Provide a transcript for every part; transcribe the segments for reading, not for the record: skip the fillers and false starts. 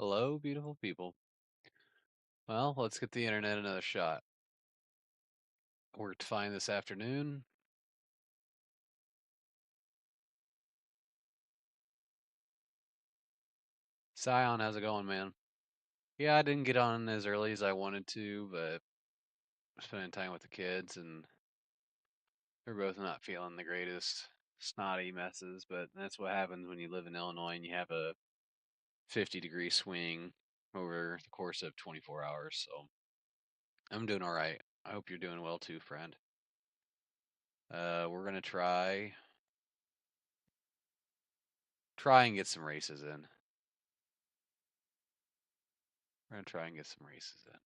Hello, beautiful people. Well, let's get the internet another shot. Worked fine this afternoon. Scion, how's it going, man? Yeah, I didn't get on as early as I wanted to, but spending time with the kids, and they're both not feeling the greatest snotty messes, but that's what happens when you live in Illinois and you have a 50-degree swing over the course of 24 hours, so I'm doing all right. I hope you're doing well too, friend. We're gonna try and get some races in. We're gonna try and get some races in.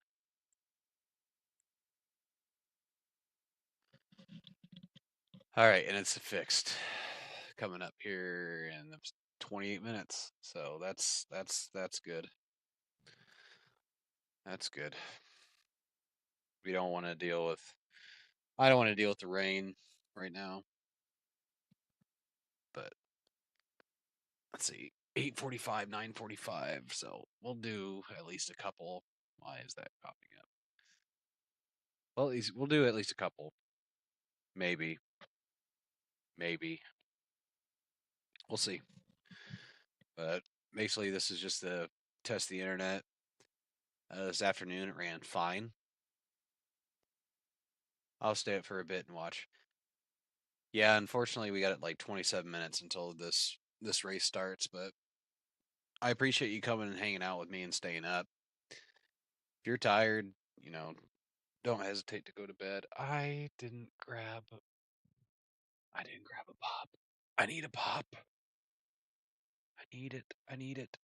All right, and it's fixed. Coming up here in 28 minutes, so that's good. That's good. We don't want to deal with. I don't want to deal with the rain right now. But let's see, 8:45, 9:45. So we'll do at least a couple. Why is that popping up? Well, at least we'll do at least a couple. Maybe. We'll see. But basically, this is just to test the internet. This afternoon, it ran fine. I'll stay up for a bit and watch. Yeah, unfortunately, we got it like 27 minutes until this race starts, but I appreciate you coming and hanging out with me and staying up. If you're tired, don't hesitate to go to bed. I didn't grab a pop. I need a pop. I need it.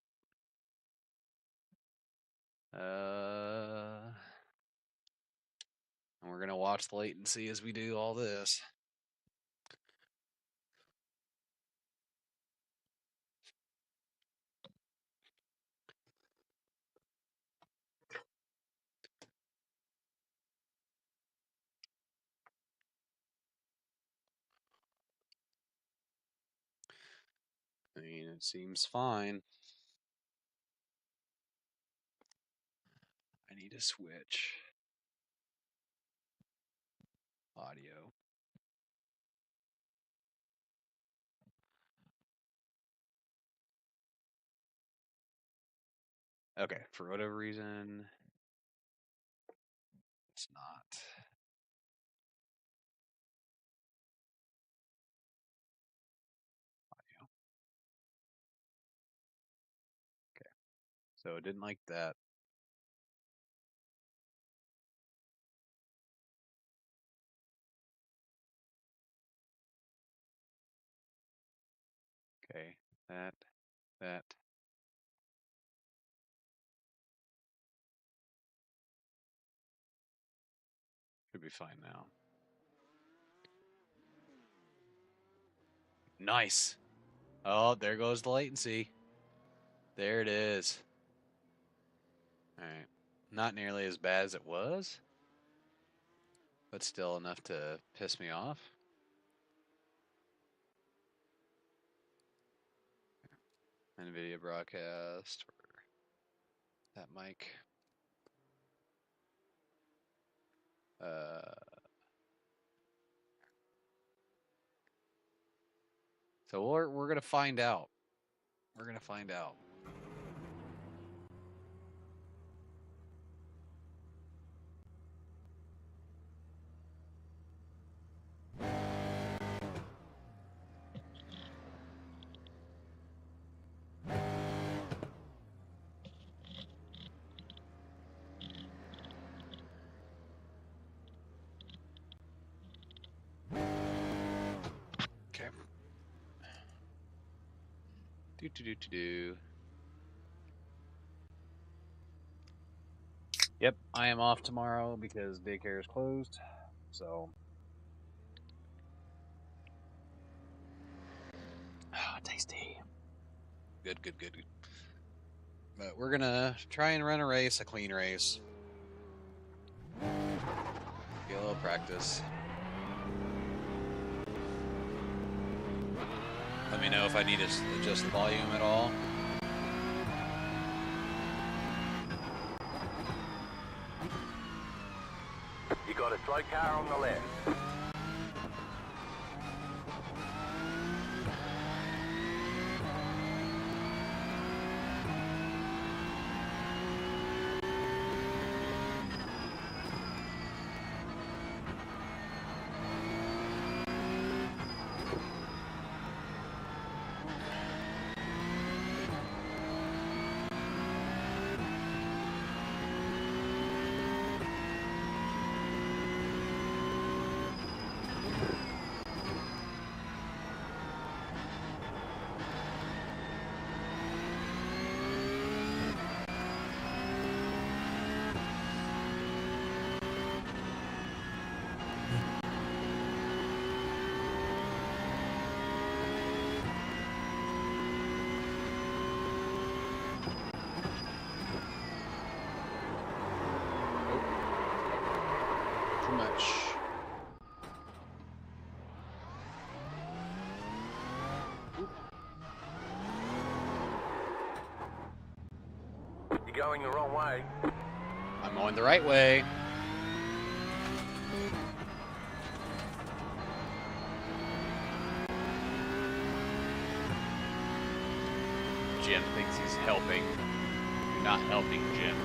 And we're gonna watch the latency as we do all this. I mean, it seems fine. I need to switch audio. Okay, for whatever reason, it's not. Audio. Okay, so it didn't like that. Okay, that. Should be fine now. Nice. Oh, there goes the latency. There it is. All right. Not nearly as bad as it was, but still enough to piss me off. NVIDIA broadcast. That mic. So we're gonna find out. We're gonna find out. Okay. Do. Yep, I am off tomorrow because daycare is closed. So. Oh, tasty. Good. But we're gonna try and run a clean race. Get a little practice. Let me know if I need to adjust the volume at all. Slow car on the left. Too much. You're going the wrong way. I'm going the right way. Jim thinks he's helping. You're not helping, Jim.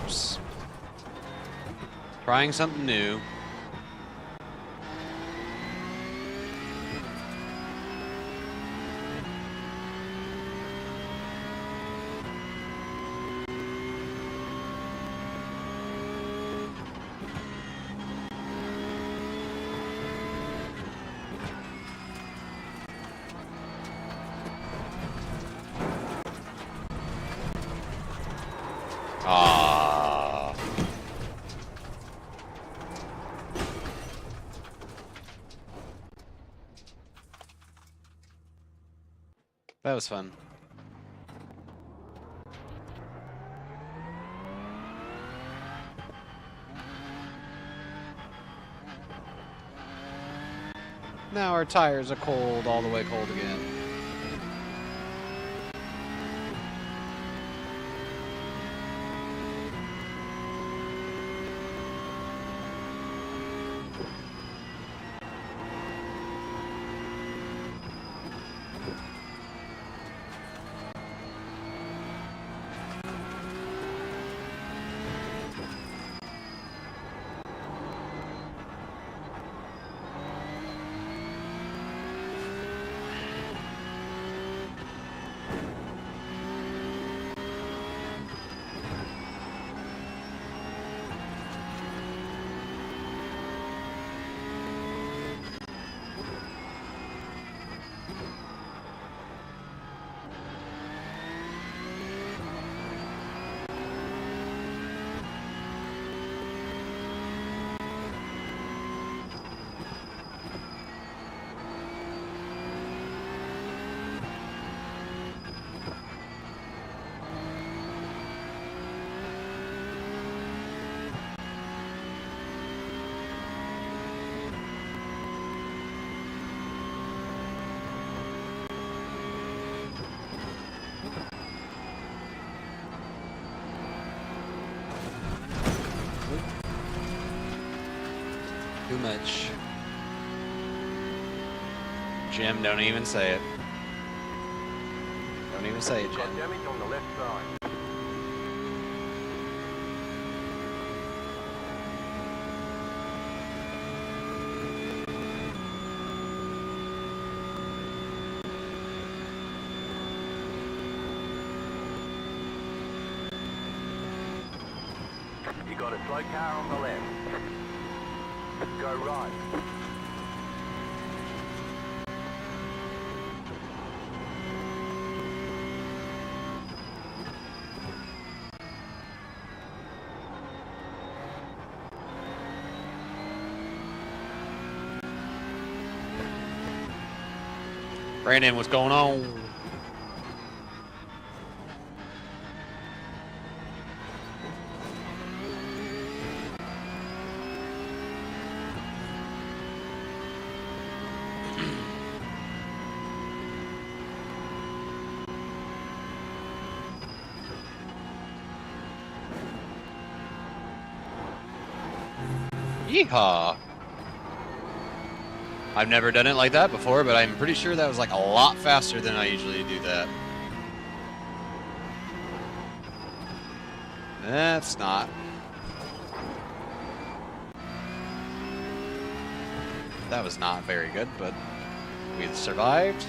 Oops. Trying something new. Ah. That was fun. Now our tires are cold, all the way cold again. too much. Jim, don't even say it. Don't even say it, Got Jim. damage on the left side. You got a slow car on the left. Go right. Brandon, what's going on? Yeehaw! I've never done it like that before, but I'm pretty sure that was like a lot faster than I usually do that. That's not. That was not very good, but we survived.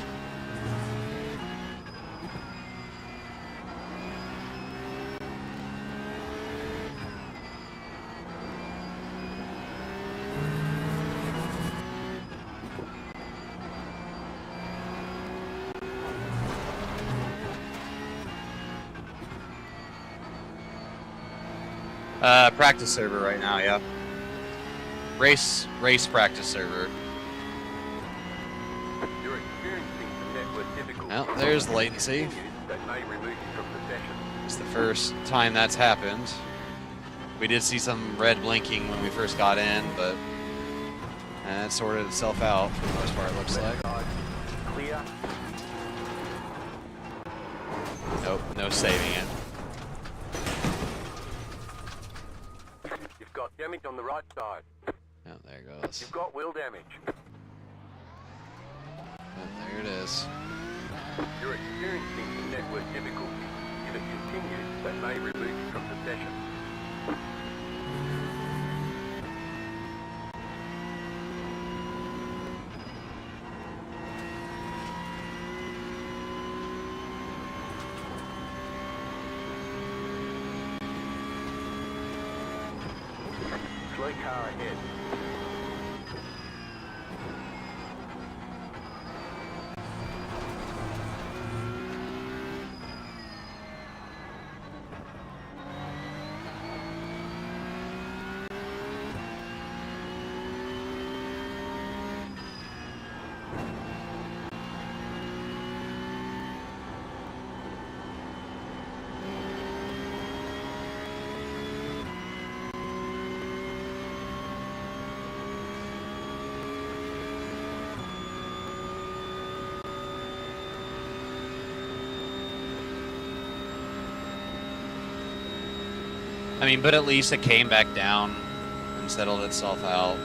Practice server right now, yeah. Race practice server. You're experiencing some network difficulties. Well, there's latency. That may remove you from the session. It's the first time that's happened. We did see some red blinking when we first got in, but it sorted itself out for the most part, it looks like. Clear. Nope, no saving it. You've got damage on the right side. Oh, there it goes. You've got wheel damage. Oh, there it is. You're experiencing some network difficulties. If it continues, that may remove you from the session. Slow car ahead. I mean, but at least it came back down and settled itself out.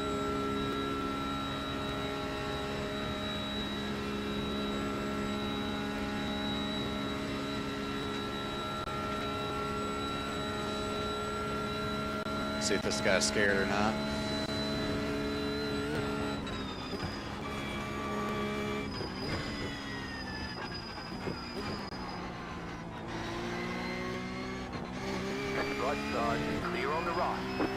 See if this guy's scared or not. Right side, clear on the right.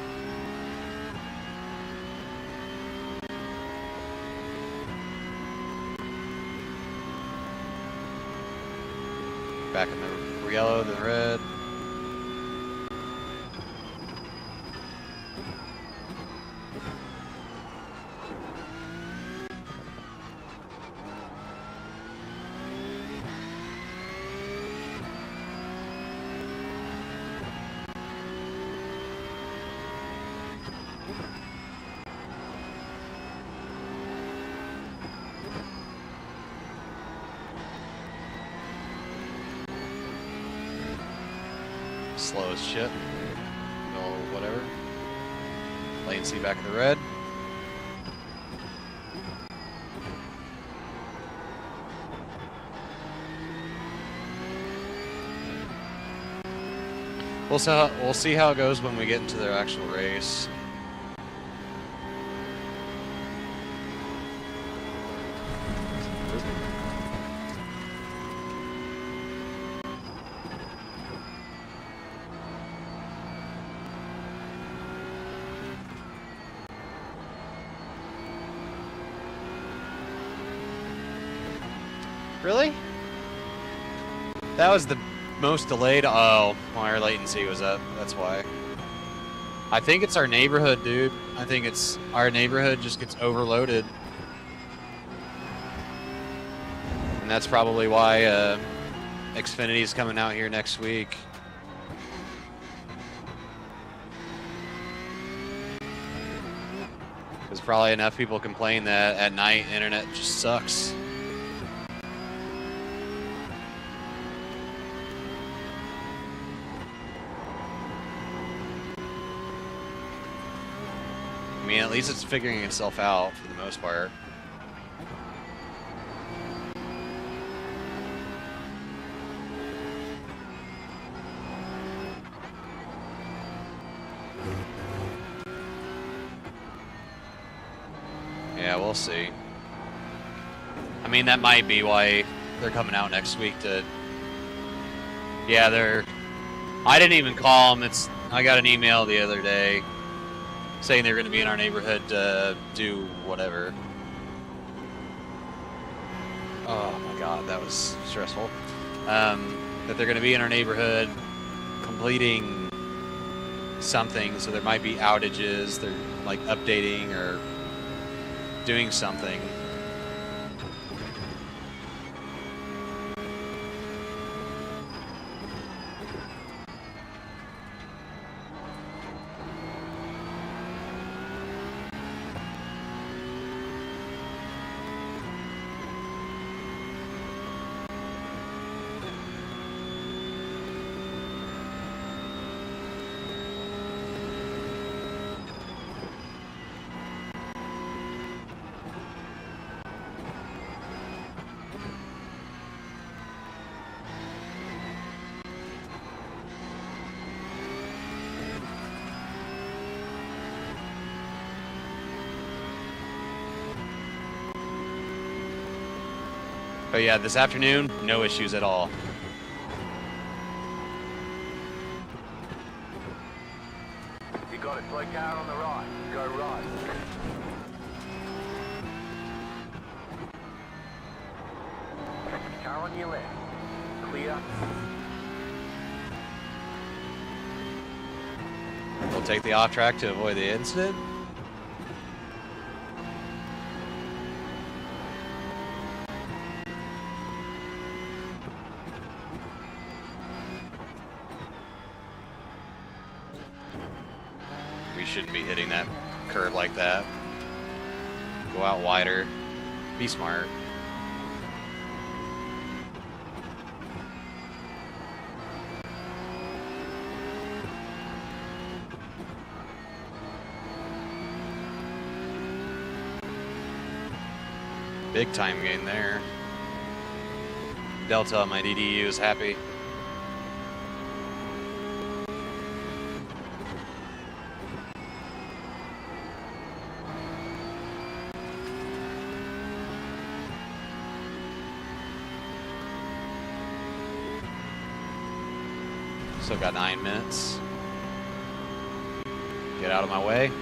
Back in the yellow, then red. Slow as shit. No, whatever. Latency back in the red. We'll see how it goes when we get into their actual race. Really? That was the most delayed. Oh, wire latency was up. That's why. I think it's our neighborhood, dude. I think it's our neighborhood just gets overloaded. And that's probably why Xfinity's coming out here next week. Because probably enough people complain that at night internet just sucks. I mean, at least it's figuring itself out for the most part. Yeah, we'll see. I mean, that might be why they're coming out next week to... Yeah, I didn't even call them. I got an email the other day saying they're going to be in our neighborhood to do whatever. Oh my god, that was stressful. That they're going to be in our neighborhood completing something, so there might be outages. They're like updating or doing something. But yeah, this afternoon, no issues at all. You got it. Slow car on the right. Go right. Car on your left. Clear. We'll take the off track to avoid the incident. Shouldn't be hitting that curve like that. Go out wider. Be smart. Big time gain there. Delta on my DDU is happy. Still got 9 minutes. Get out of my way.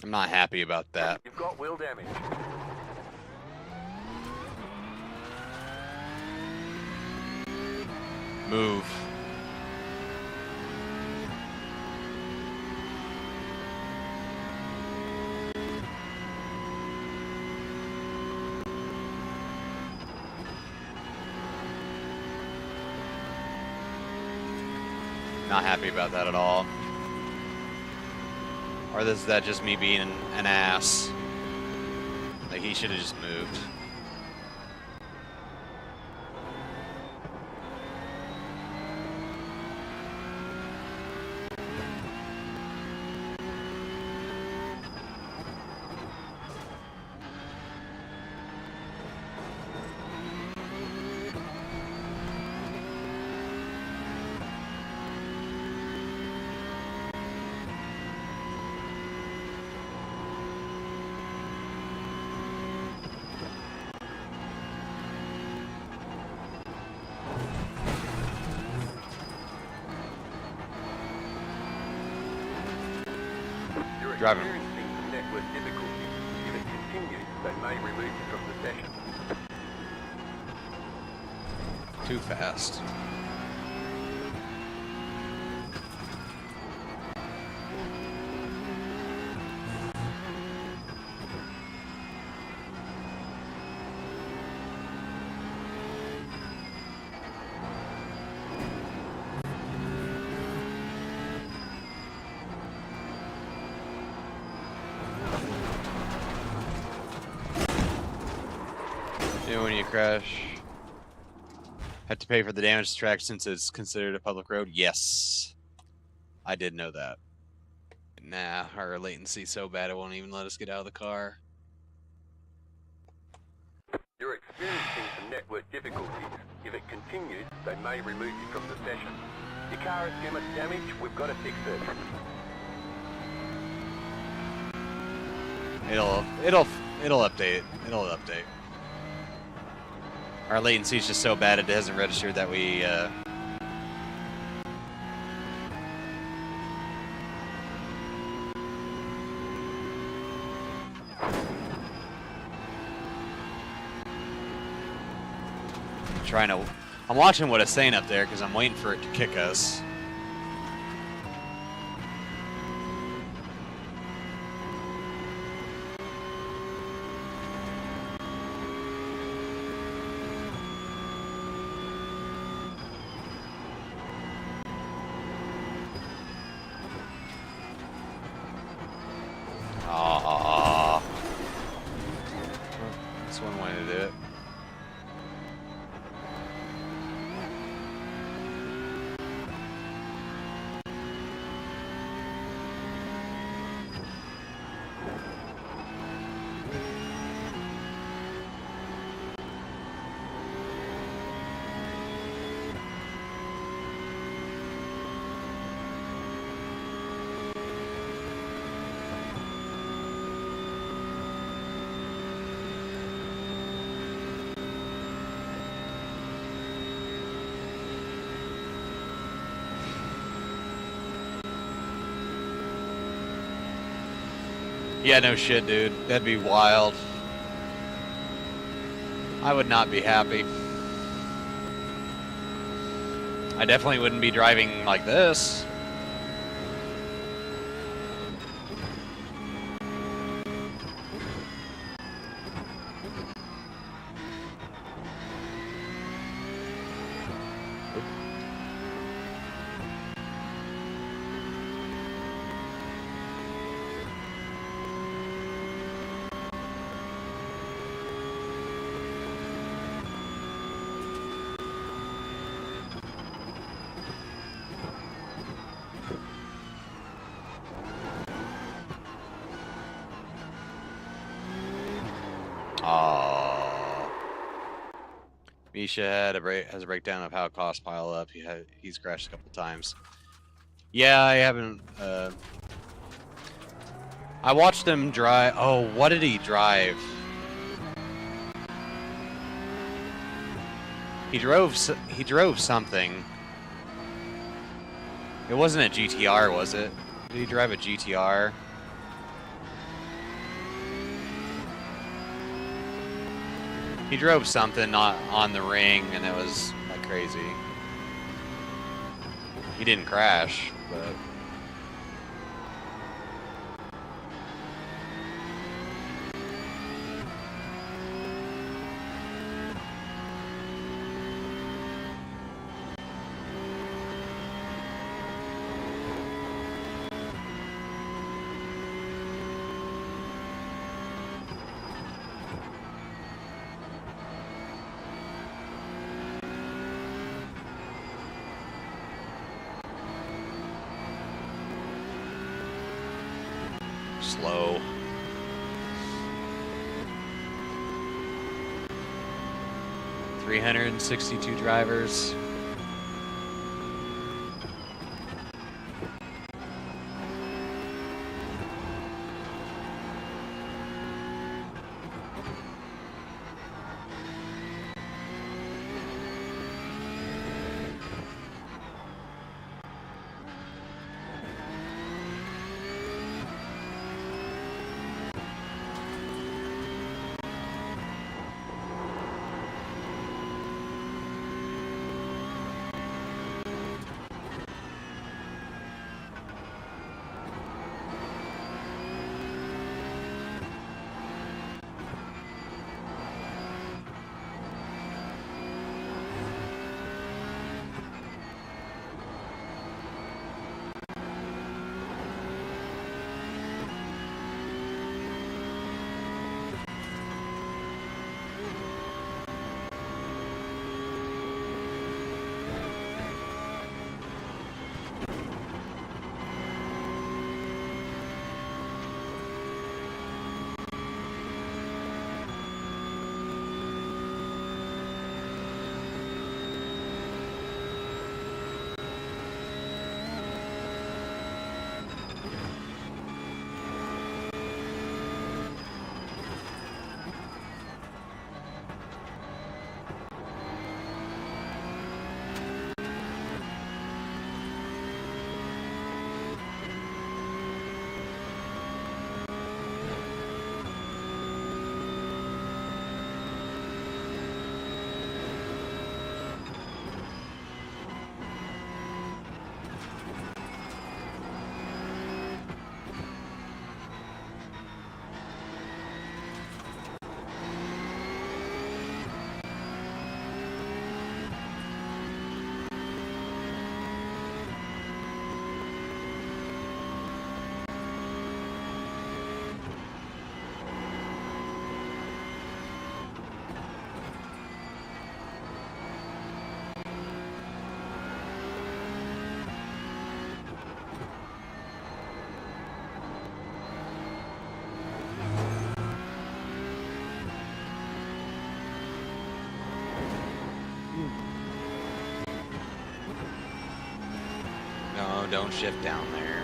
I'm not happy about that. You've got wheel damage. Move. Not happy about that at all. Or is that just me being an ass? Like, he should have just moved. Driving. experiencing some network difficulty. If it continues, they may remove you from the session. Too fast. You know when you crash, have to pay for the damage to track since it's considered a public road? Yes. I did know that. Nah, our latency's so bad it won't even let us get out of the car. You're experiencing some network difficulties. If it continues, they may remove you from the session. Your car has too much damage, we've got to fix it. It'll update. It'll update. Our latency is just so bad it hasn't registered that we I'm watching what it's saying up there because I'm waiting for it to kick us. That's one way to do it. Yeah, no shit, dude. That'd be wild. I would not be happy. I definitely wouldn't be driving like this. Misha has a breakdown of how costs pile up. He's crashed a couple times. Yeah, I haven't. I watched him drive. Oh, what did he drive? He drove something. It wasn't a GTR, was it? Did he drive a GTR? He drove something on the ring, and it was like crazy. He didn't crash, but... slow. $362 drivers. don't shift down there.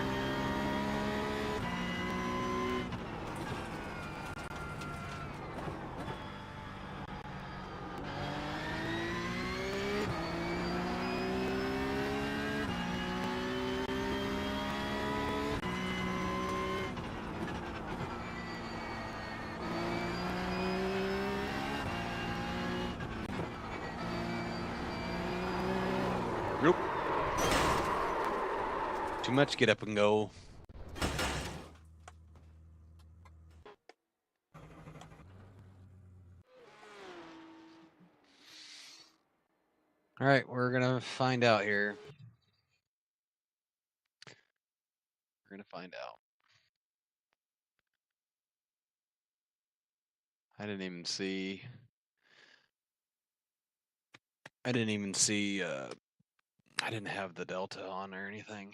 Nope. Too much get up and go. All right, we're gonna find out here. We're gonna find out. I didn't even see. I didn't have the Delta on or anything.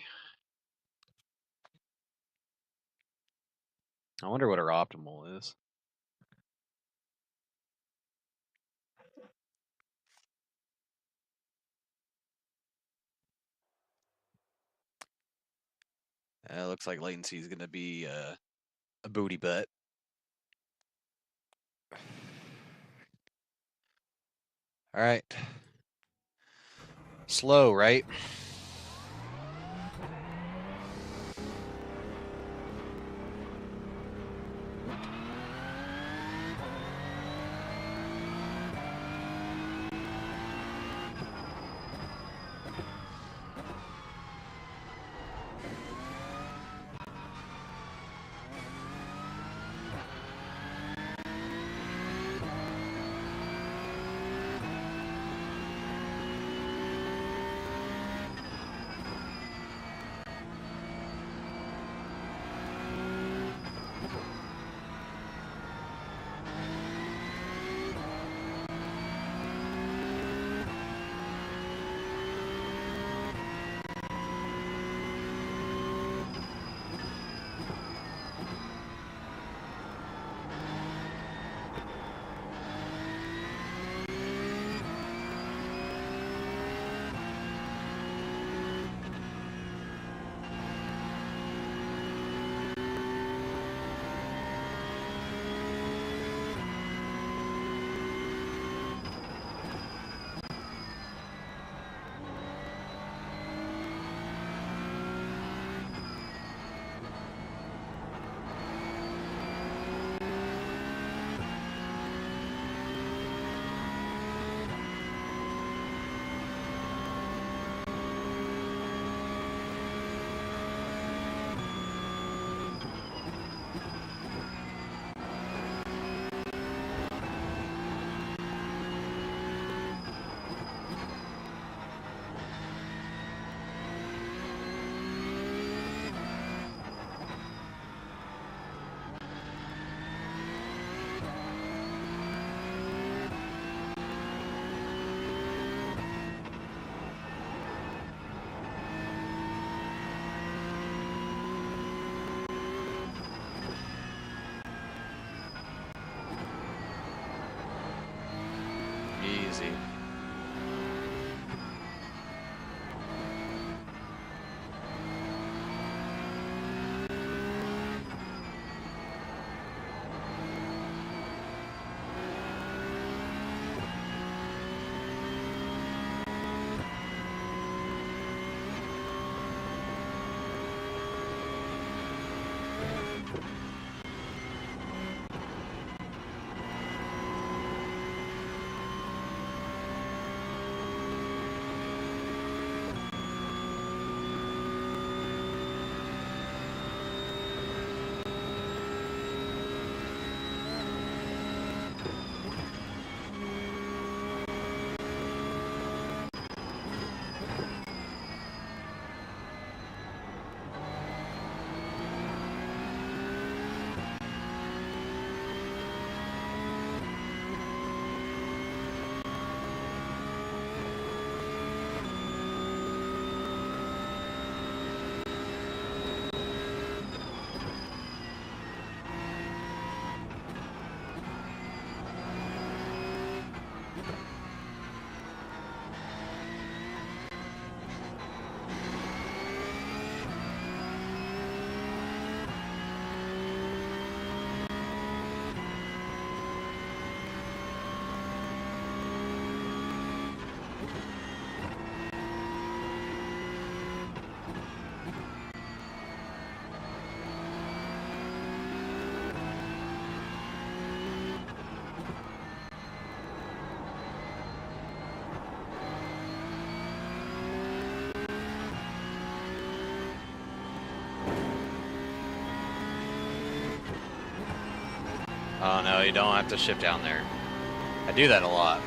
I wonder what our optimal is. Looks like latency is gonna be a booty butt. All right. Slow, right? Easy. Oh no, you don't have to shift down there. I do that a lot.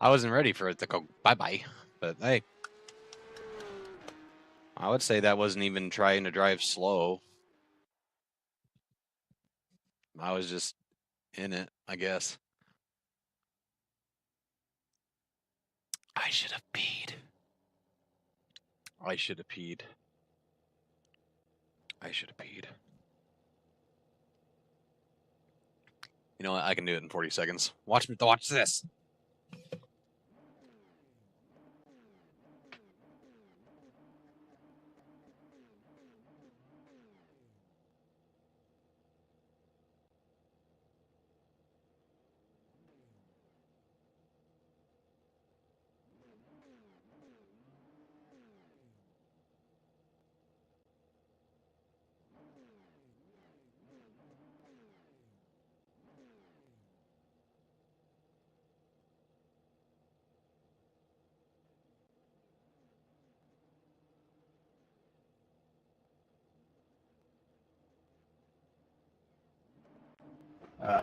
I wasn't ready for it to go bye-bye, but hey. I would say that wasn't even trying to drive slow. I was just in it, I guess. I should have peed. I should have peed. I should have peed. You know what? I can do it in 40 seconds. Watch this.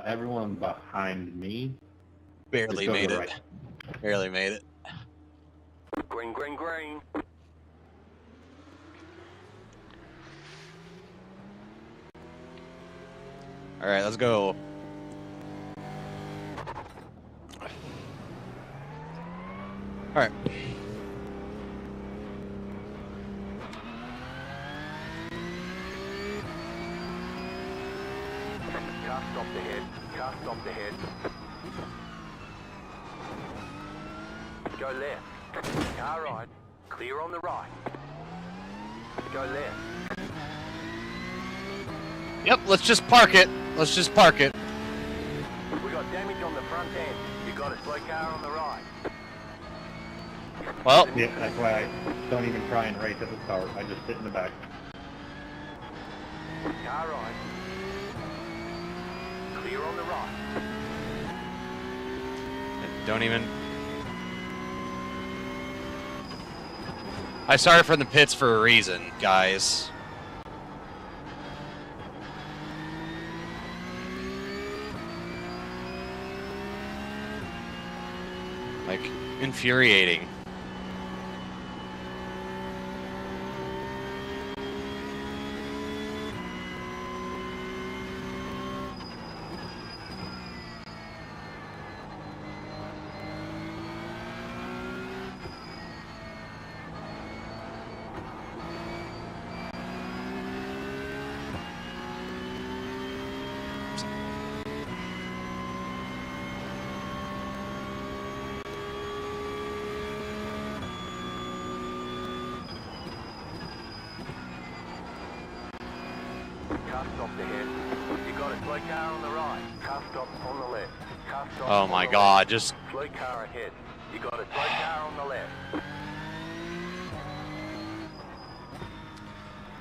Everyone behind me. Barely made it. Right. Barely made it. Green, green, green. All right, let's go. All right. Cast off the head. Cast off the head. Go left. Car right. Clear on the right. Go left. Yep, let's just park it. Let's just park it. We got damage on the front end. You got a slow car on the right. Well, Yeah, that's why I don't even try and race at the start. I just sit in the back. Car right. Clear on the right. don't even... I started from the pits for a reason, guys. Like, infuriating. Car stop ahead. You got a slow car on the right. Car stop on the left. Car stop Oh on my the God, left. just Slow car ahead. You got a slow car on the left.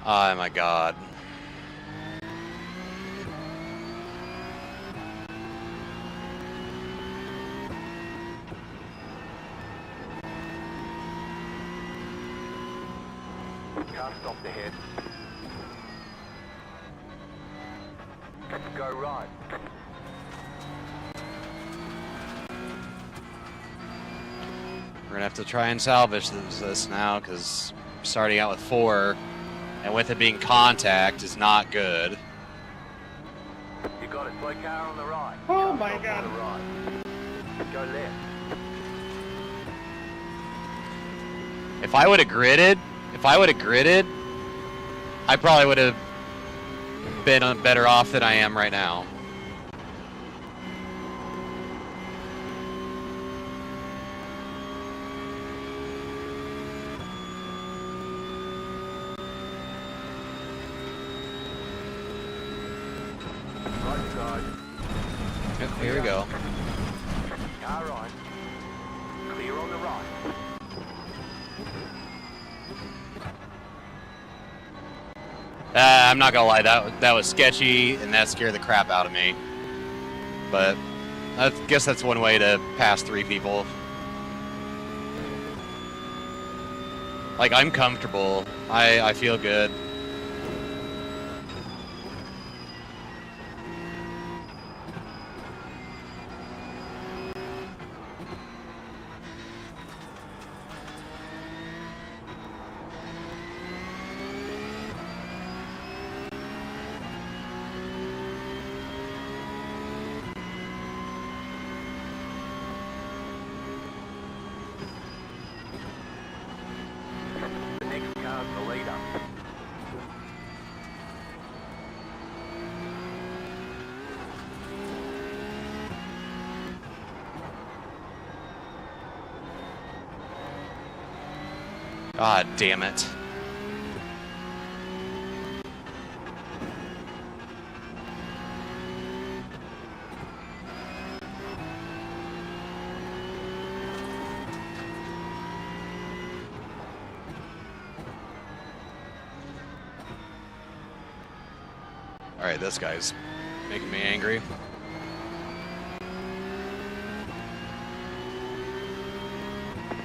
oh my God. Car stopped ahead. Go right. We're gonna have to try and salvage this now, because starting out with 4 and with it being contact is not good. You got a slow car on the right. Oh Car my stop God. on the right. Go left. If I would have gridded, I probably would have been better off than I am right now. Right side. Yep, here we go. Car right. Clear on the right. I'm not gonna lie, that was sketchy, and that scared the crap out of me. But I guess that's one way to pass 3 people. Like, I'm comfortable. I feel good. The next car's the leader. God damn it. Alright, this guy's making me angry.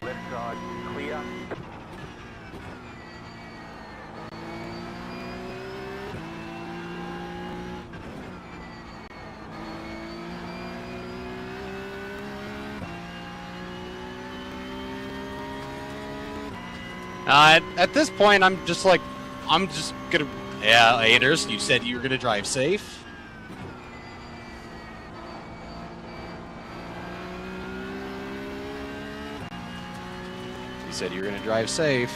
Left side clear. At this point, I'm just gonna... Yeah, Ders, you said you were gonna drive safe. You said you were gonna drive safe.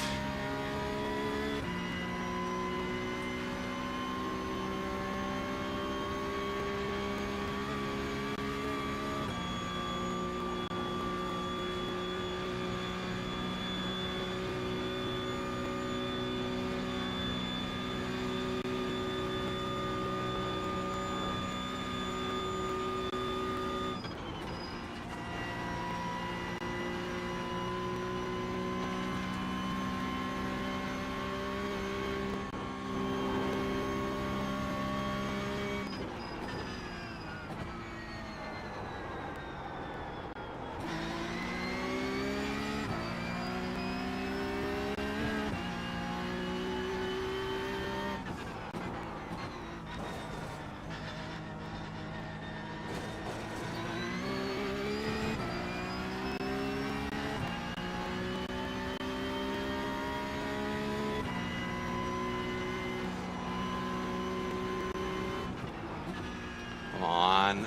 Come on.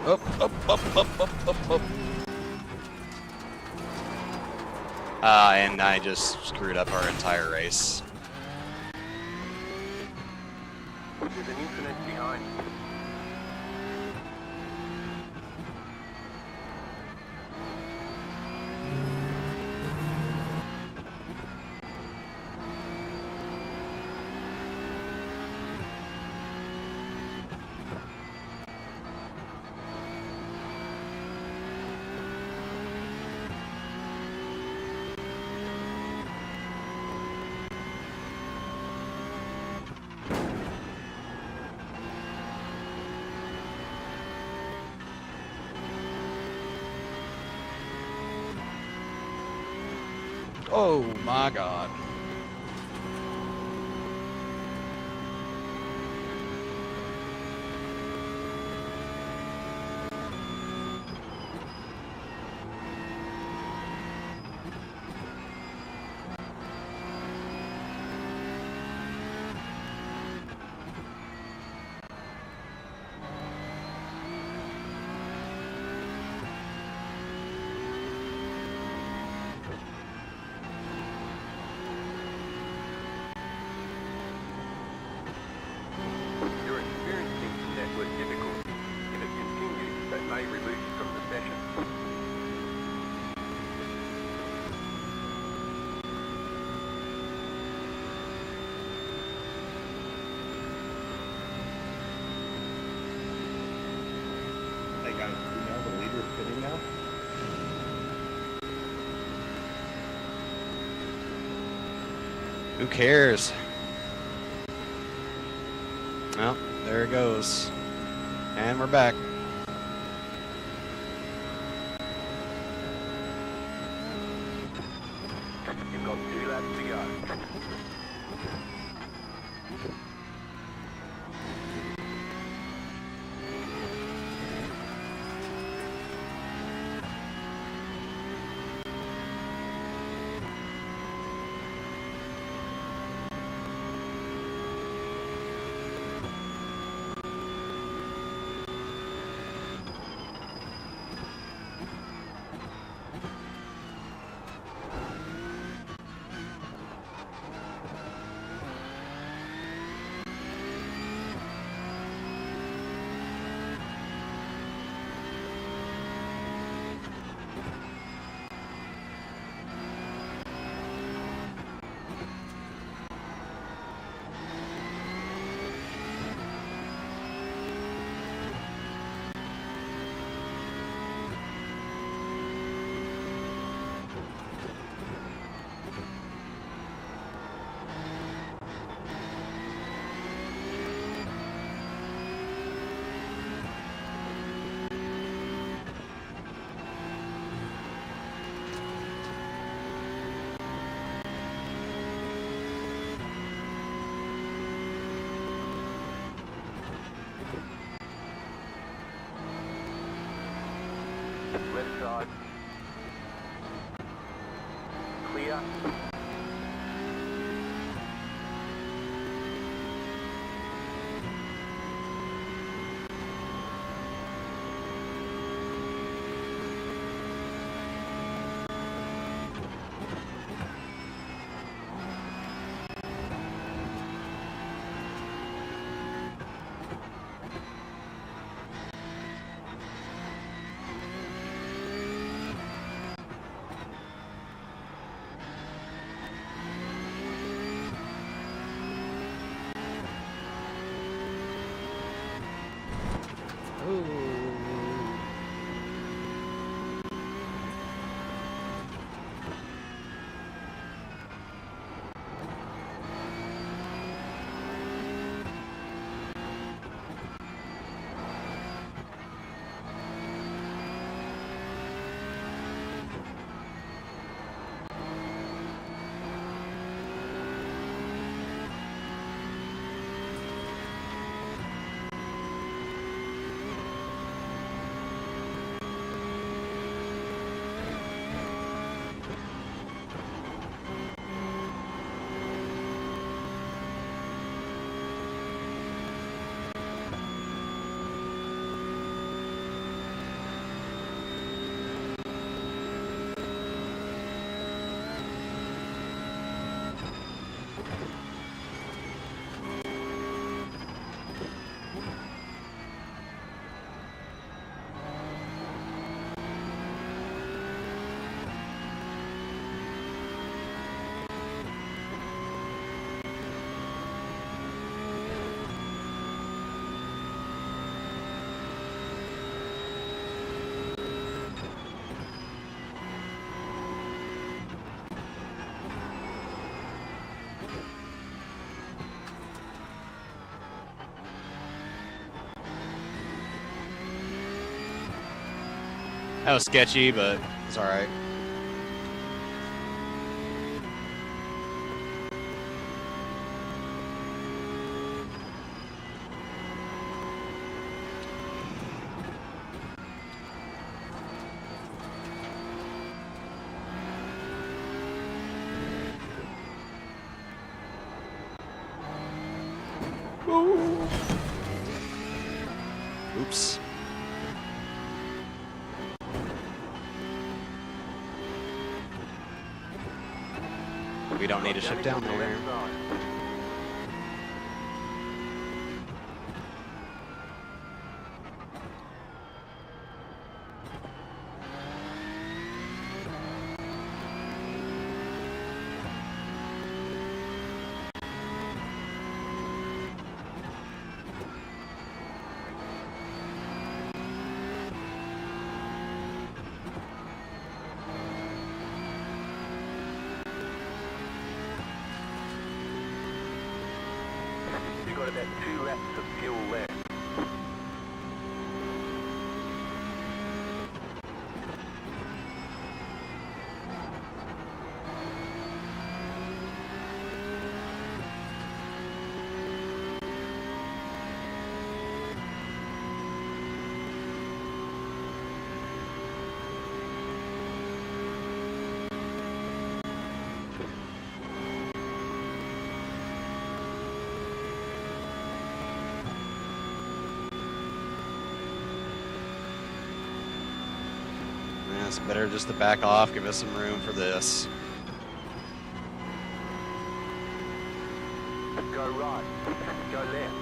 Up, up, up, up, up, up, up. And I just screwed up our entire race. There's an incident behind you. Oh my god. You're experiencing some network difficulties. If it continues, they may remove you from the session. Hey guys, you know the leader is sitting now? Who cares? Well, there it goes. And we're back. You've got 2 laps to go. That was sketchy, but it's alright. Oops. We don't need to ship down there. You've got about 2 laps of fuel left. Yeah, it's better just to back off, give us some room for this. Go right. Go left.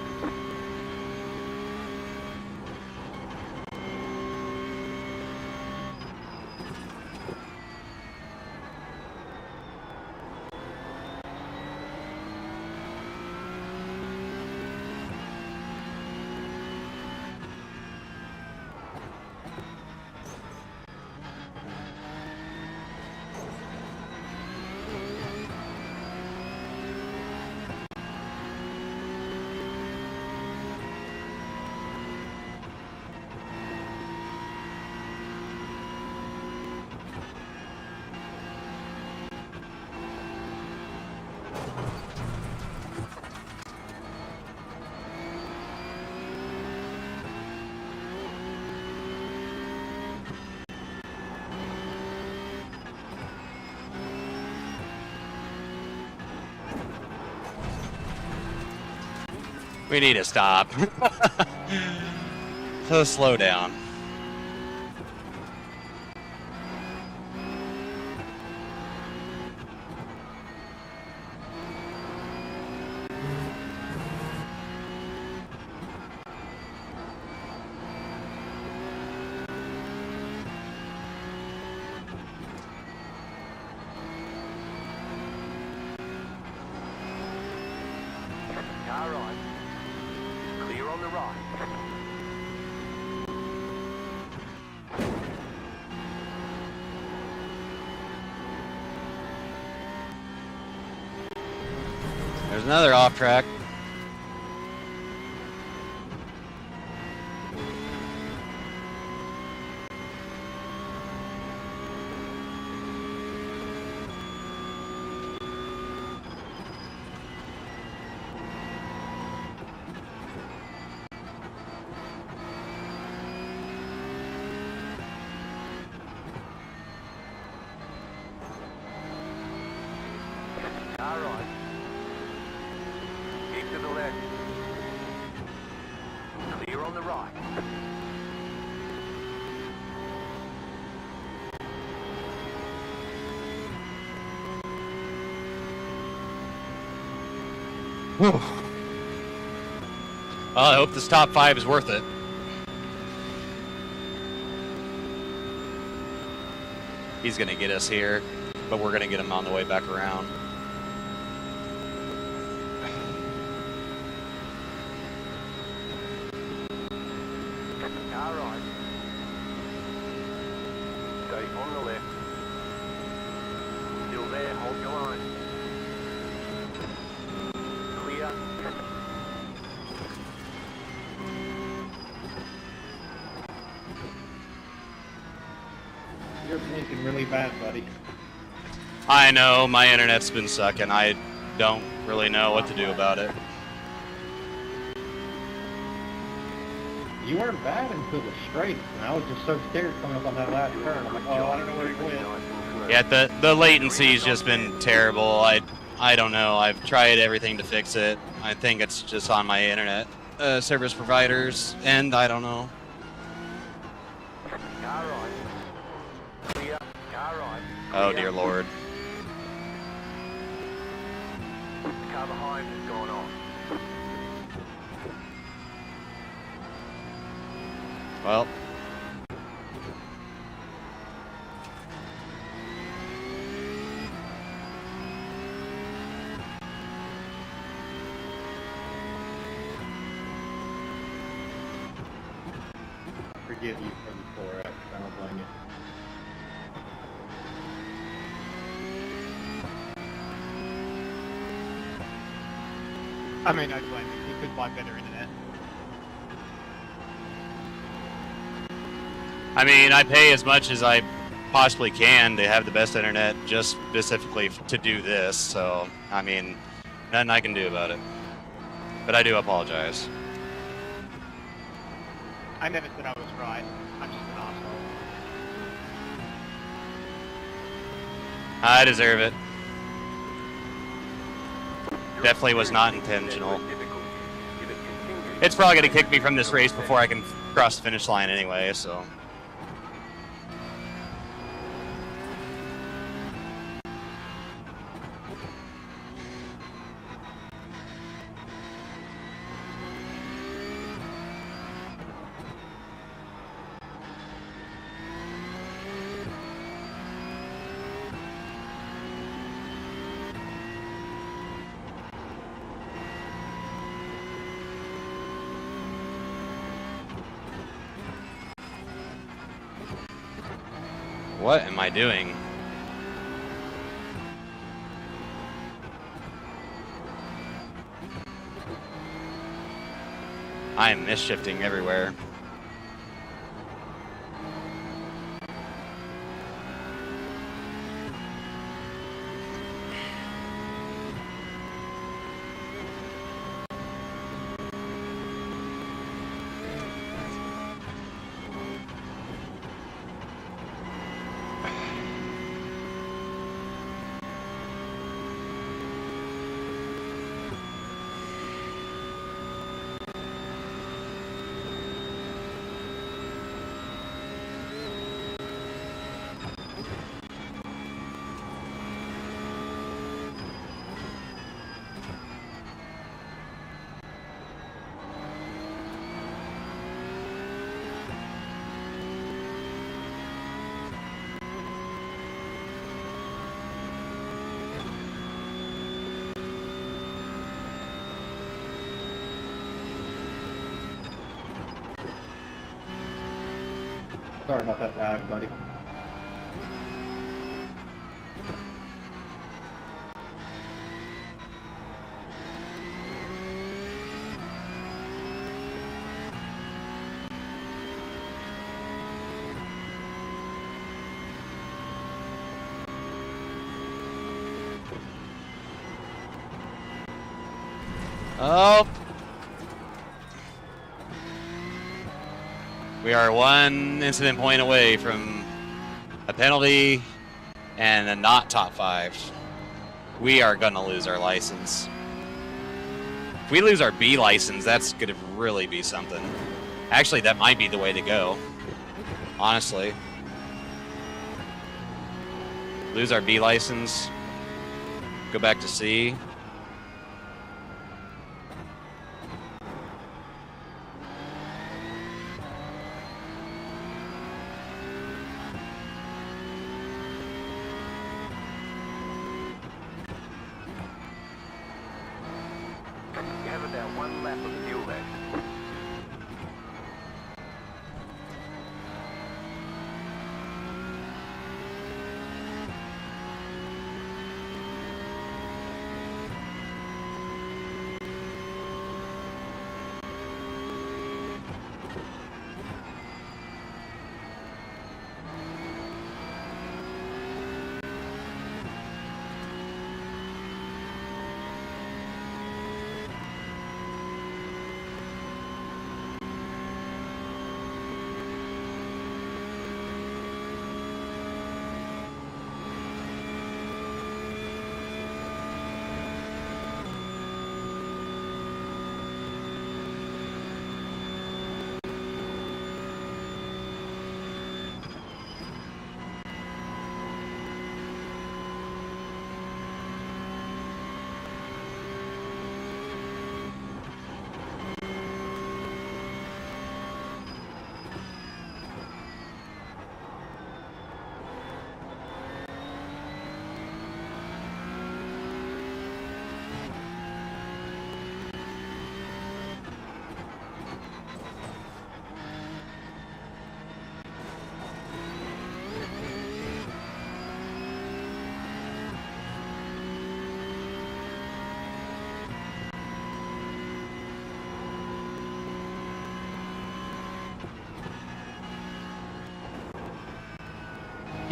We need to stop. So slow down. Car right. Clear on the right. There's another off track. Car right. Keep to the left. Clear on the right. Well, I hope this top 5 is worth it. He's gonna get us here, but we're gonna get him on the way back around. Car right. Stay on the left. Still there, hold your line. Clear. really bad, buddy. I know, my internet's been sucking. I don't really know what to do about it. You weren't bad until the straight, and I was just so scared coming up on that last turn. I'm like, oh, I don't know where he went. Yeah, the latency's just been terrible. I don't know. I've tried everything to fix it. I think it's just on my internet service providers, and I don't know. Car right. Clear. Car right. Oh Clear. dear Lord. The car behind has gone on. Well. Forgive you for the 4X, I don't blame you. I mean, I blame you. You could buy better internet. I mean, I pay as much as I possibly can to have the best internet just specifically to do this, so, I mean, nothing I can do about it. But I do apologize. I never said I was right. I'm just an asshole. I deserve it. Definitely was not intentional. It's probably going to kick me from this race before I can cross the finish line anyway, so. What am I doing? I am misshifting everywhere. Sorry about that lag, buddy. Oh. We are one incident point away from a penalty and a not top 5. We are gonna lose our license. If we lose our B license, that's gonna really be something. Actually, that might be the way to go. Honestly. Lose our B license. Go back to C. You have about one lap of fuel left.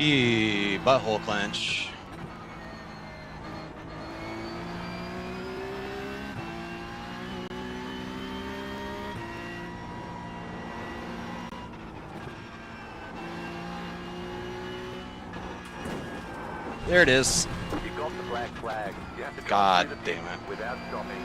Butthole clench. There it is. You've got the black flag. You have to God drive through the damn pit it. without stopping.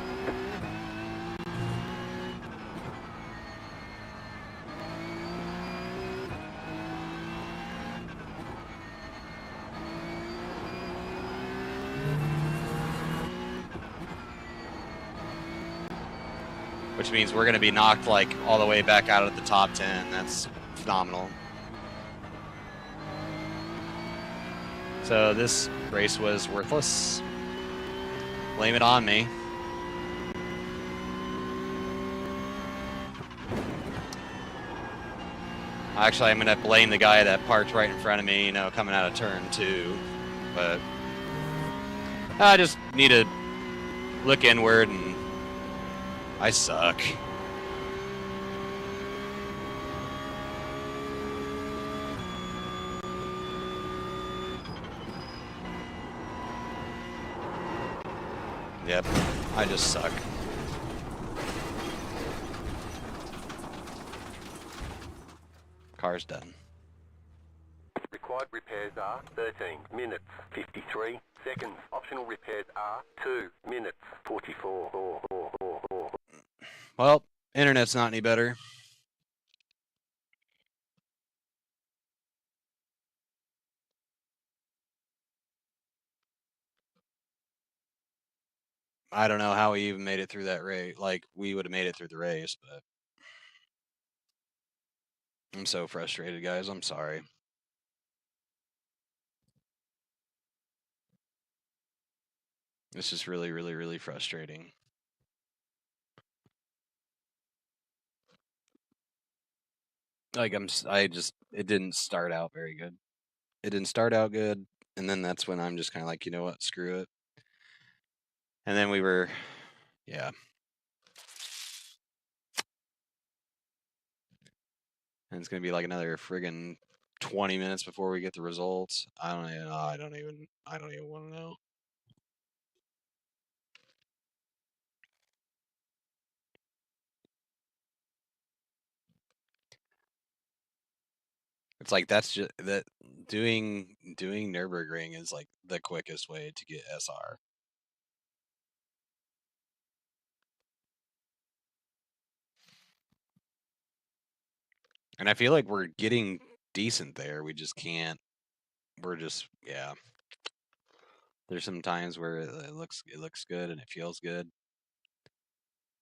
Which means we're going to be knocked like all the way back out of the top 10. That's phenomenal. So this race was worthless. Blame it on me. Actually, I'm going to blame the guy that parked right in front of me, you know, coming out of turn 2. But I just need to look inward, and I suck. Yep, I just suck. Car's done. Required repairs are 13 minutes 53 seconds. Optional repairs are 2 minutes 44. Well, internet's not any better. I don't know how we even made it through that race. Like, we would have made it through the race, but I'm so frustrated, guys. I'm sorry. It's just really, really, really frustrating. Like, it didn't start out very good. It didn't start out good, and then that's when I'm just kind of like, you know what, screw it. And then we were, yeah. And it's gonna be like another friggin' 20 minutes before we get the results. I don't even want to know. It's like that's just that doing Nurburgring is like the quickest way to get SR. And I feel like we're getting decent there. We just can't. We're just, yeah. There's some times where it looks good and it feels good.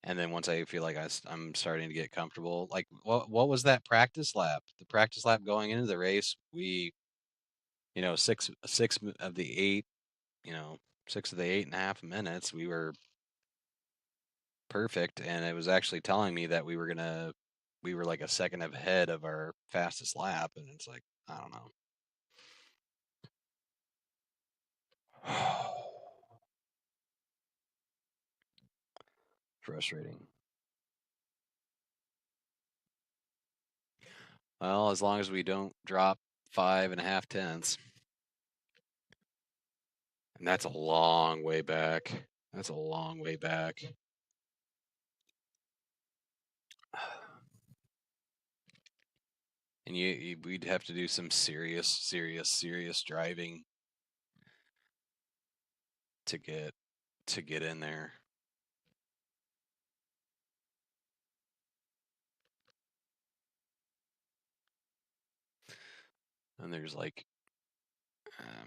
And then once I feel like I'm starting to get comfortable, like what was that practice lap? The practice lap going into the race, we, you know, six of the 8, you know, 6 of the 8.5 minutes, we were perfect, and it was actually telling me that we were like a second ahead of our fastest lap, and it's like, I don't know. Frustrating. Well, as long as we don't drop 5.5 tenths. And that's a long way back. That's a long way back. And we'd have to do some serious driving to get in there. And there's like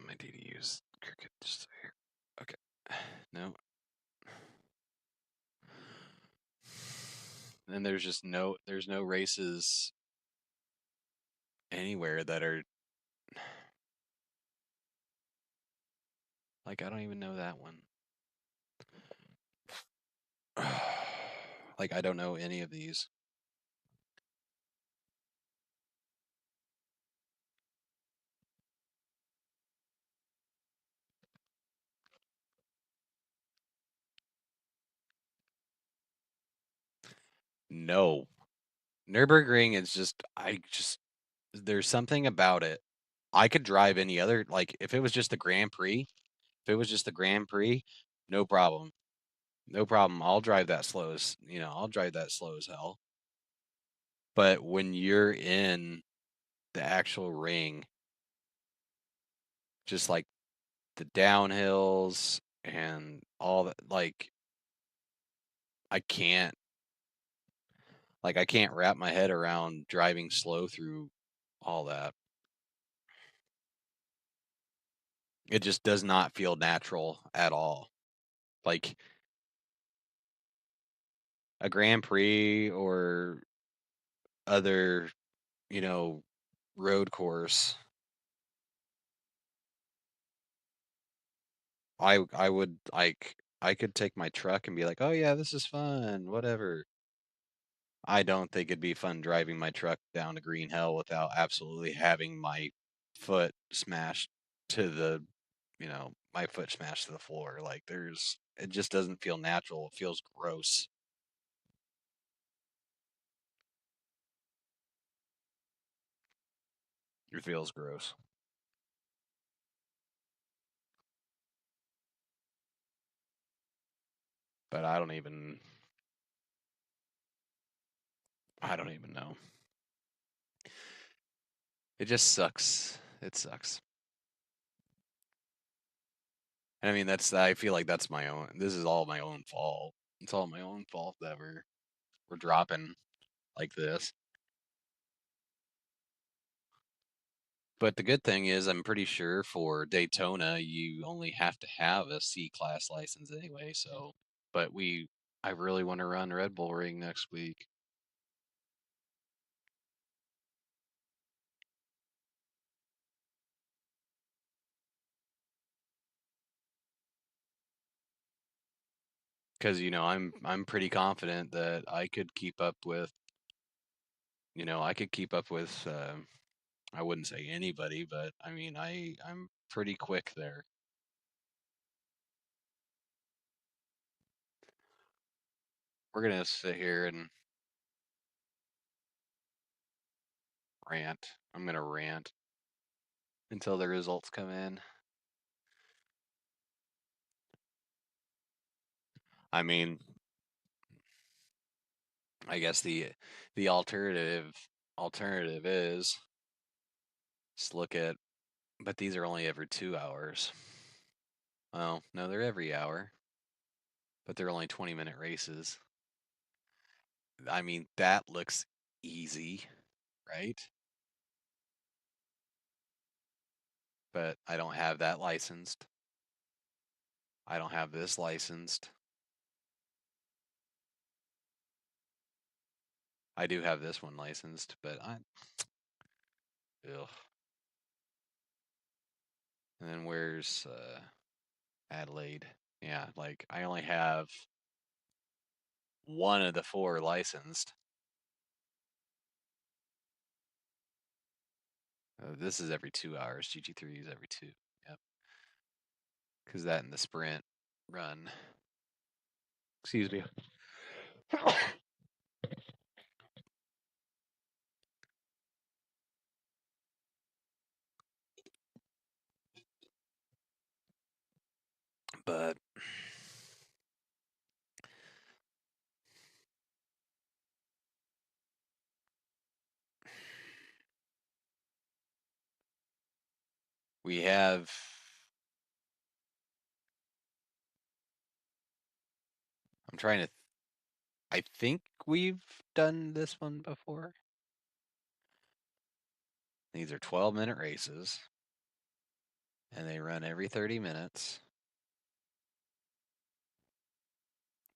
my DDU's cricket just here. Okay. No. And there's no races anywhere that are like, I don't even know that one. Like, I don't know any of these. No. Nurburgring is just, there's something about it I could drive any other, like if it was just the Grand Prix, no problem. No problem. I'll drive that slow as, I'll drive that slow as hell. But when you're in the actual ring, just like the downhills and all that, I can't, I can't wrap my head around driving slow through all that. It just does not feel natural at all. Like a Grand Prix or other, road course, I would I could take my truck and be like, "Oh yeah, this is fun, whatever." I don't think it'd be fun driving my truck down to Green Hell without absolutely having my foot smashed to the, my foot smashed to the floor. Like it just doesn't feel natural. It feels gross. It feels gross. But I don't even know. It just sucks. It sucks. And I mean, I feel like that's this is all my own fault. It's all my own fault that we're dropping like this. But the good thing is, I'm pretty sure for Daytona, you only have to have a C-class license anyway. So, but I really want to run Red Bull Ring next week. Because I'm pretty confident that I could keep up with, I wouldn't say anybody, but I mean I'm pretty quick there. We're gonna sit here and rant. I'm gonna rant until the results come in. I mean, I guess the alternative is just look at, but these are only every 2 hours. Well, no, they're every hour, but they're only 20-minute races. I mean, that looks easy, right? But I don't have that licensed. I don't have this licensed. I do have this one licensed, but ugh. And then where's Adelaide? Yeah, like I only have one of the 4 licensed. This is every 2 hours. GT3 is every 2. Yep. Because that and the sprint run. Excuse me. But we have, I'm trying to, I think we've done this one before. These are 12-minute races, and they run every 30 minutes.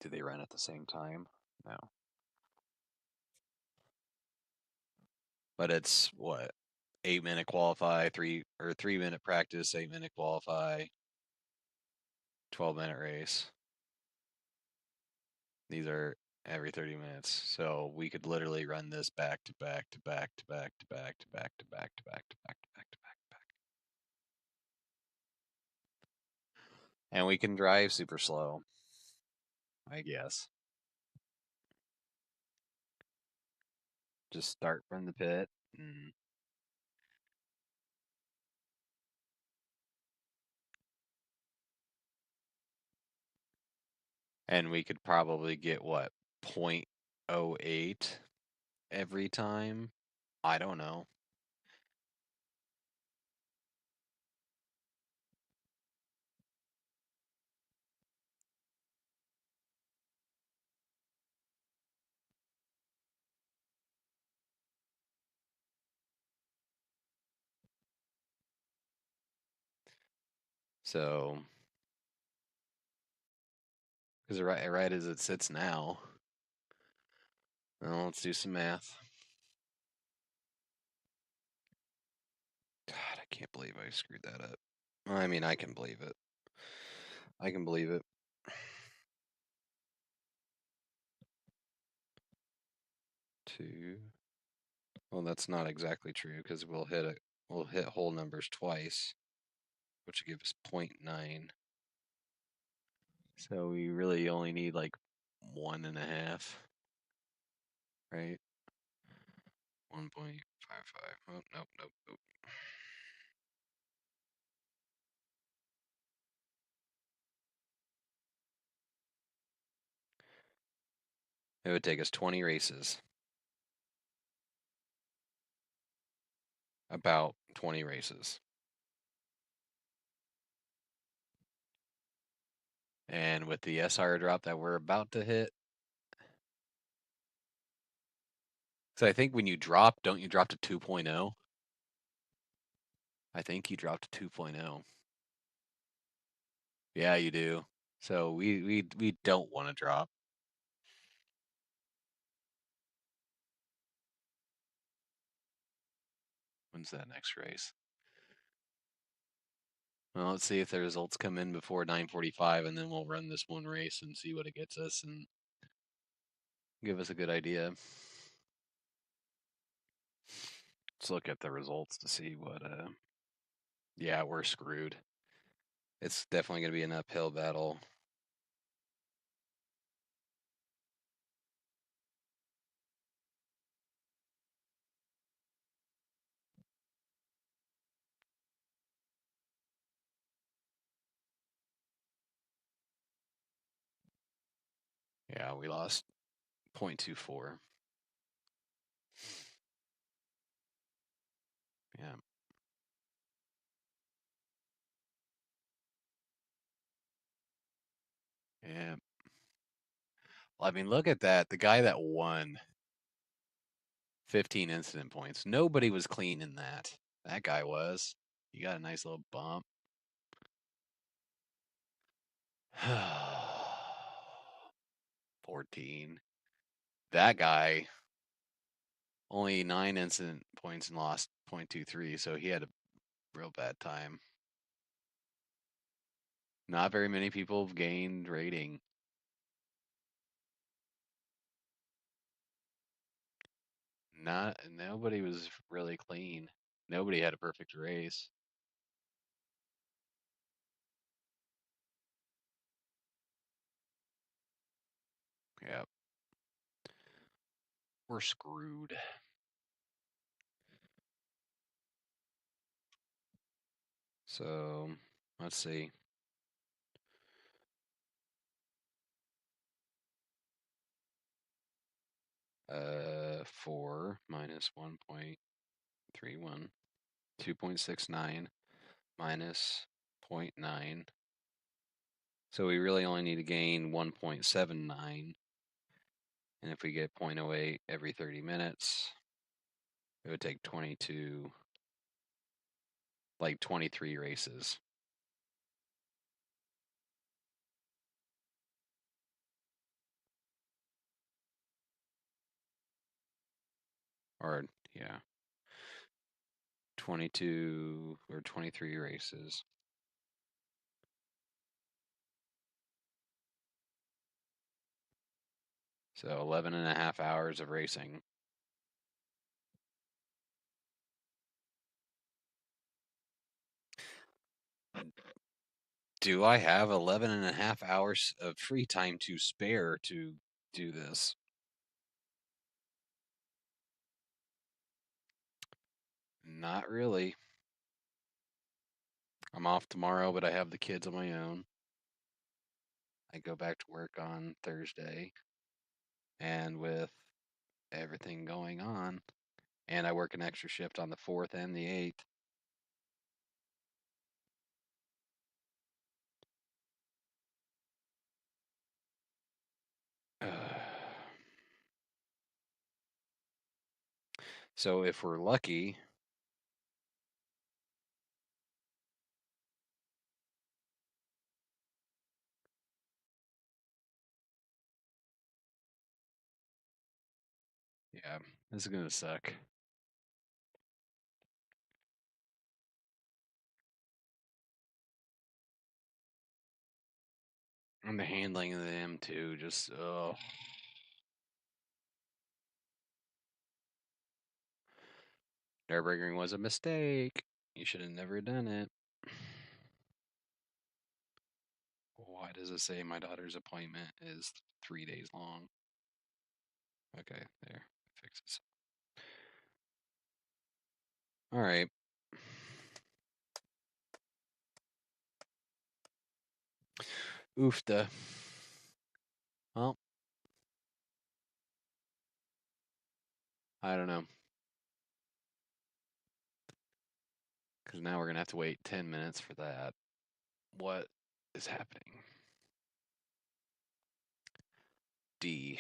Do they run at the same time? No. But it's what? 8-minute qualify, 3-minute practice, 8-minute qualify, 12-minute race. These are every 30 minutes. So we could literally run this back to back to back to back to back to back to back to back to back to back to back to back. And we can drive super slow, I guess. Just start from the pit and And we could probably get what, 0.08 every time? I don't know. So, because right as it sits now, well, let's do some math. God, I can't believe I screwed that up. I mean, I can believe it. I can believe it. Two. Well, that's not exactly true because we'll hit whole numbers twice, which will give us 0.9. So we really only need like 1.5, right? 1.55. Oh, nope, nope, nope. It would take us 20 races. About 20 races. And with the SR drop that we're about to hit, so I think when you drop, don't you drop to 2.0? I think you dropped to 2.0. Yeah, you do. So we don't want to drop. When's that next race? Well, let's see if the results come in before 9:45, and then we'll run this one race and see what it gets us and give us a good idea. Let's look at the results to see what. Yeah, we're screwed. It's definitely going to be an uphill battle. Yeah, we lost 0.24. Yeah. Yeah. Well, I mean, look at that. The guy that won 15 incident points. Nobody was clean in that. That guy was. He got a nice little bump. 14. That guy only 9 incident points and lost 0.23, so he had a real bad time. Not very many people have gained rating. Nobody was really clean. Nobody had a perfect race. Yep. We're screwed. So let's see. 4 minus 1.31, 2.69 minus 0.9. So we really only need to gain 1.79. And if we get 0.08 every 30 minutes, it would take 23 races. Or, yeah, 22 or 23 races. So 11.5 hours of racing. Do I have 11.5 hours of free time to spare to do this? Not really. I'm off tomorrow, but I have the kids on my own. I go back to work on Thursday, and with everything going on, and I work an extra shift on the 4th and the 8th. So if we're lucky, yeah, this is gonna suck. And the handling of the M2 just, oh. Nurburgring was a mistake. You should have never done it. Why does it say my daughter's appointment is 3 days long? Okay, there. Fixes. All right. Oofta. Well, I don't know. Because now we're going to have to wait 10 minutes for that. What is happening? D.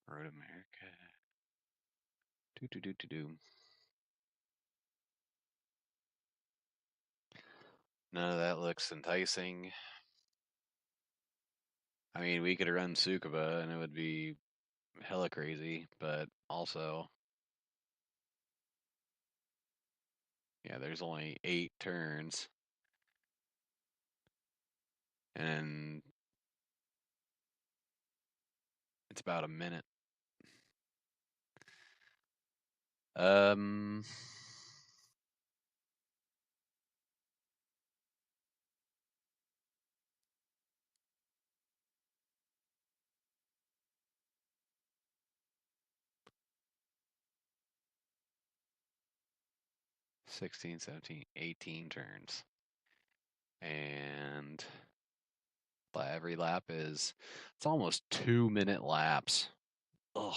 Road America. Do. None of that looks enticing. I mean, we could run Tsukuba and it would be hella crazy, but also, yeah, there's only 8 turns. And it's about a minute. 16, 17, 18 turns. And every lap is, it's almost 2-minute laps. Ugh.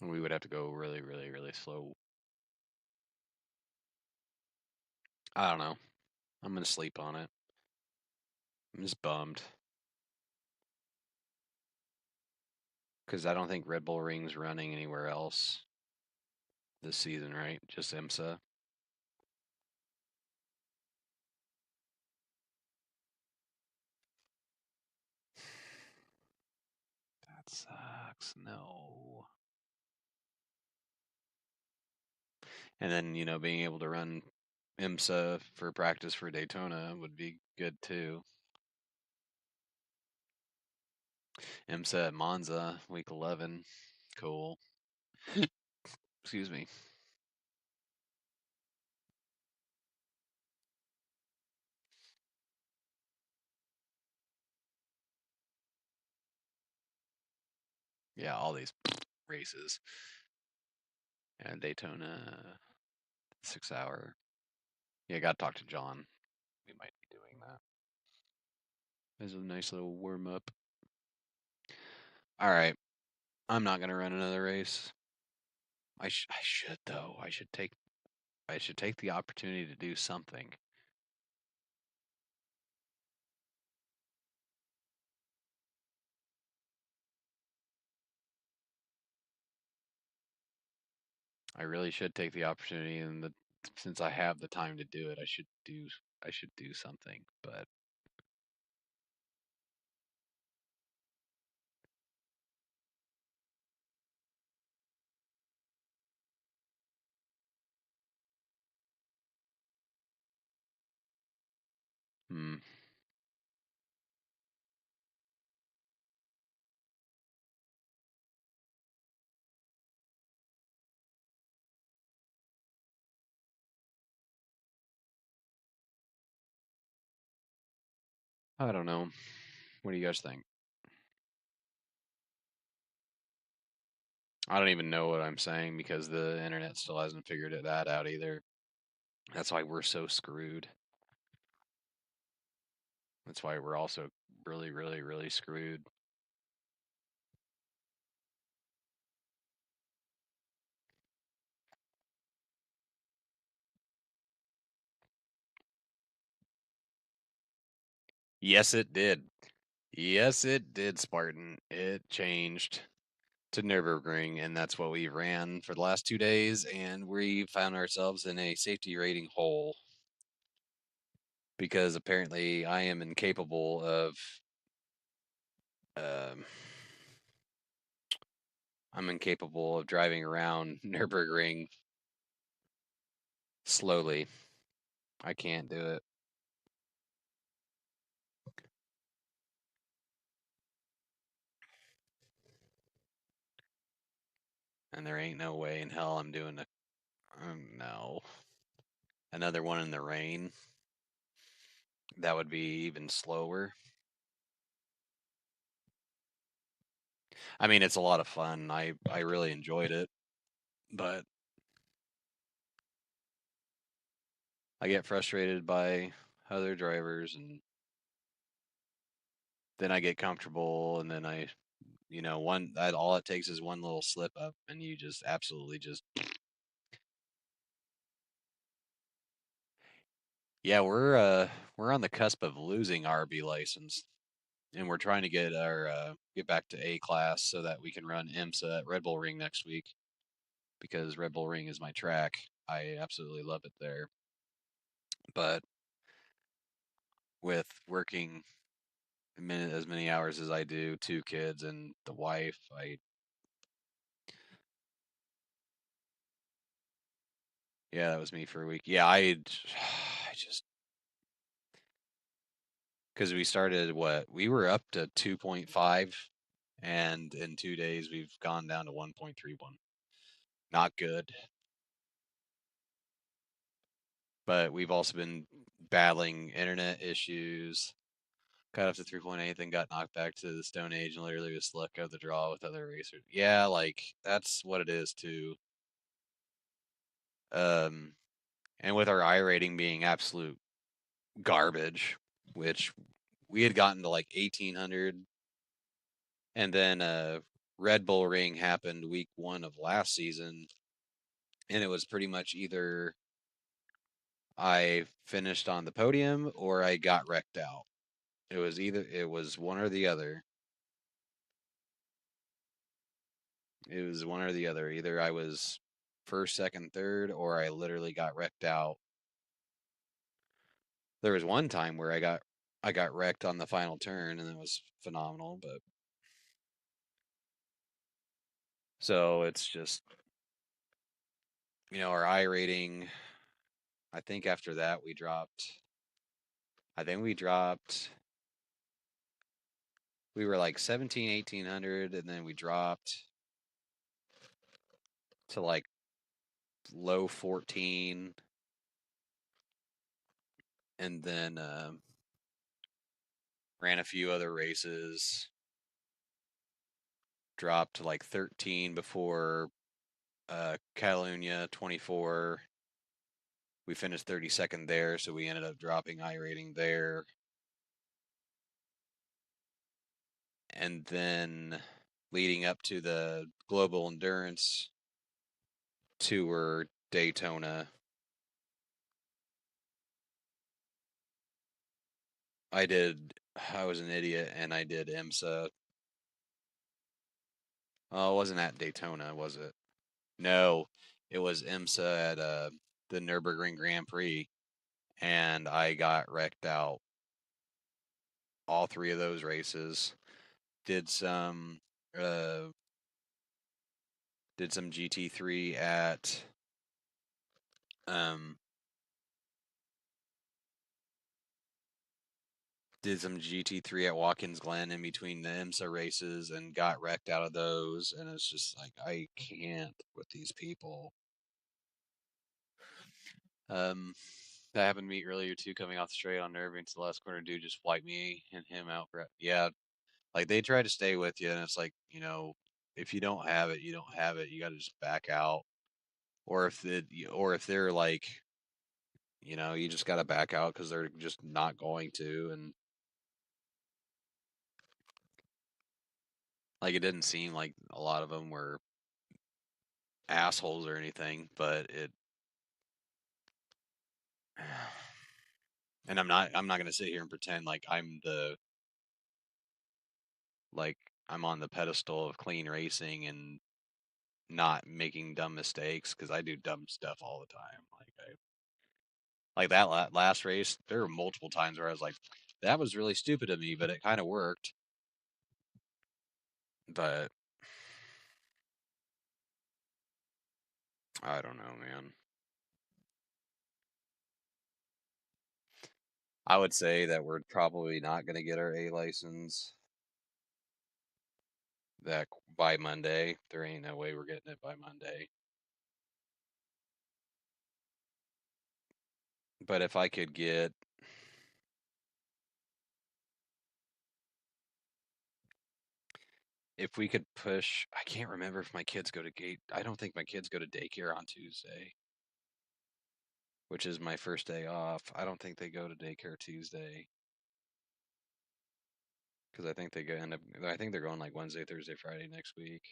And we would have to go really, really, really slow. I don't know. I'm going to sleep on it. I'm just bummed. Because I don't think Red Bull Ring's running anywhere else this season, right? Just IMSA. That sucks. No. And then, you know, being able to run IMSA for practice for Daytona would be good too. IMSA at Monza, week 11. Cool. Excuse me. Yeah, all these races. And Daytona, 6 hour. Yeah, got to talk to John. We might be doing that. There's a nice little warm up. All right. I'm not going to run another race. I should though. I should take the opportunity to do something. I really should take the opportunity, and since I have the time to do it, I should do something. But hmm. I don't know. What do you guys think? I don't even know what I'm saying because the internet still hasn't figured that out either. That's why we're so screwed. That's why we're also really, really, really screwed. Yes, it did. Yes, it did, Spartan. It changed to Nurburgring, and that's what we ran for the last 2 days, and we found ourselves in a safety rating hole because apparently I am incapable of um, I'm incapable of driving around Nurburgring slowly. I can't do it. And there ain't no way in hell I'm doing a no. Another one in the rain. That would be even slower. I mean, it's a lot of fun. I really enjoyed it, but I get frustrated by other drivers, and then I get comfortable, and then all it takes is one little slip up, and you just absolutely just. Yeah, we're on the cusp of losing our B license, and we're trying to get back to A class so that we can run IMSA at Red Bull Ring next week, because Red Bull Ring is my track. I absolutely love it there. But with working as many hours as I do, 2 kids and the wife, yeah, that was me for a week. Yeah, I just because we started we were up to 2.5, and in 2 days we've gone down to 1.31. Not good. But we've also been battling internet issues. Got up to 3.8, then got knocked back to the Stone Age, and literally was luck of the draw with other racers. Yeah, like that's what it is too. Um, and with our iRating being absolute garbage, which we had gotten to like 1800, and then Red Bull Ring happened week 1 of last season, and it was pretty much either I finished on the podium or I got wrecked out. It was one or the other. It was one or the other. Either I was first, second, third, or I literally got wrecked out. There was one time where I got wrecked on the final turn, and it was phenomenal. But so it's just our iRating. I think after that we dropped. I think we dropped. We were like 17, 1800, and then we dropped to like low 14, and then ran a few other races. Dropped to like 13 before Catalunya 24. We finished 32nd there, so we ended up dropping iRating there. And then leading up to the Global Endurance Tour Daytona, I was an idiot and I did IMSA. Oh, it wasn't at Daytona, was it? No, it was IMSA at the Nurburgring Grand Prix, and I got wrecked out all 3 of those races. Did some GT3 at did some GT3 at Watkins Glen in between the IMSA races and got wrecked out of those, and it's just like I can't with these people. That happened to me earlier too, coming off the straight on Nurburgring to the last corner. Dude just wiped me and him out. Yeah, like they try to stay with you, and it's like, if you don't have it, you don't have it. You got to just back out, or if they're like, you just got to back out because they're just not going to, and like it didn't seem like a lot of them were assholes or anything, but it. And I'm not gonna sit here and pretend like like I'm on the pedestal of clean racing and not making dumb mistakes, because I do dumb stuff all the time. Like that last race, there were multiple times where I was like, that was really stupid of me, but it kind of worked. But I don't know, man. I would say that we're probably not going to get our A license that by Monday. There ain't no way we're getting it by Monday. But if I could get, if we could push, I can't remember if my kids go to gate. I don't think my kids go to daycare on Tuesday, which is my first day off. I don't think they go to daycare Tuesday, because I think I think they're going like Wednesday, Thursday, Friday next week.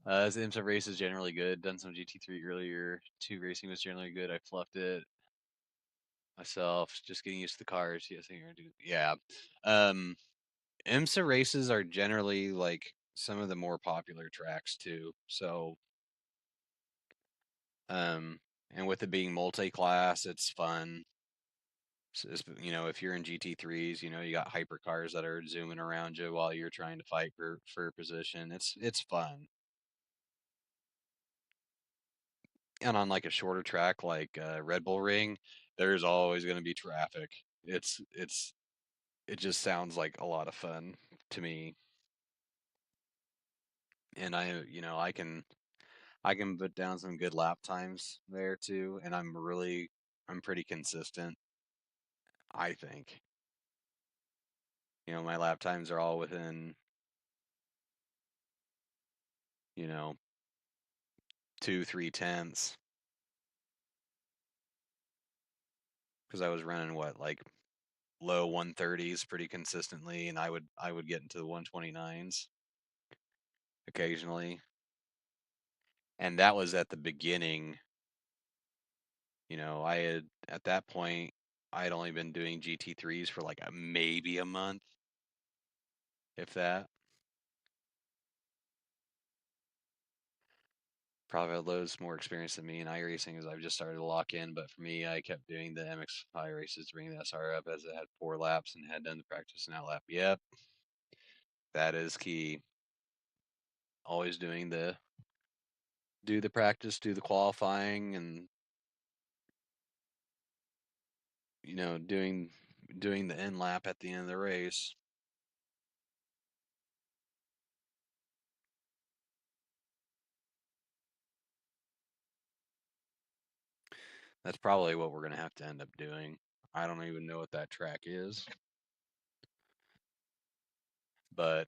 The IMSA race is generally good. Done some GT3 earlier. 2 racing was generally good. I fluffed it myself. Just getting used to the cars. Yes, I do. Yeah. IMSA races are generally like some of the more popular tracks too. So, and with it being multi-class, it's fun. So if you're in GT3s, you got hypercars that are zooming around you while you're trying to fight for position. It's fun. And on like a shorter track like Red Bull Ring, there's always going to be traffic. It just sounds like a lot of fun to me. And I can put down some good lap times there too, and I'm pretty consistent, I think. My lap times are all within, you know, 2-3 tenths, because I was running like low 130s pretty consistently, and I would get into the 129s occasionally. And that was at the beginning. I had at that point I had only been doing GT3s for like maybe a month, if that. Probably had loads more experience than me in iRacing, as I've just started to lock in. But for me, I kept doing the MX5 races to bring the SR up, as it had 4 laps and had done the practice and out lap. Yep, that is key. Always do the practice, do the qualifying, and doing the end lap at the end of the race. That's probably what we're gonna have to end up doing. I don't even know what that track is, but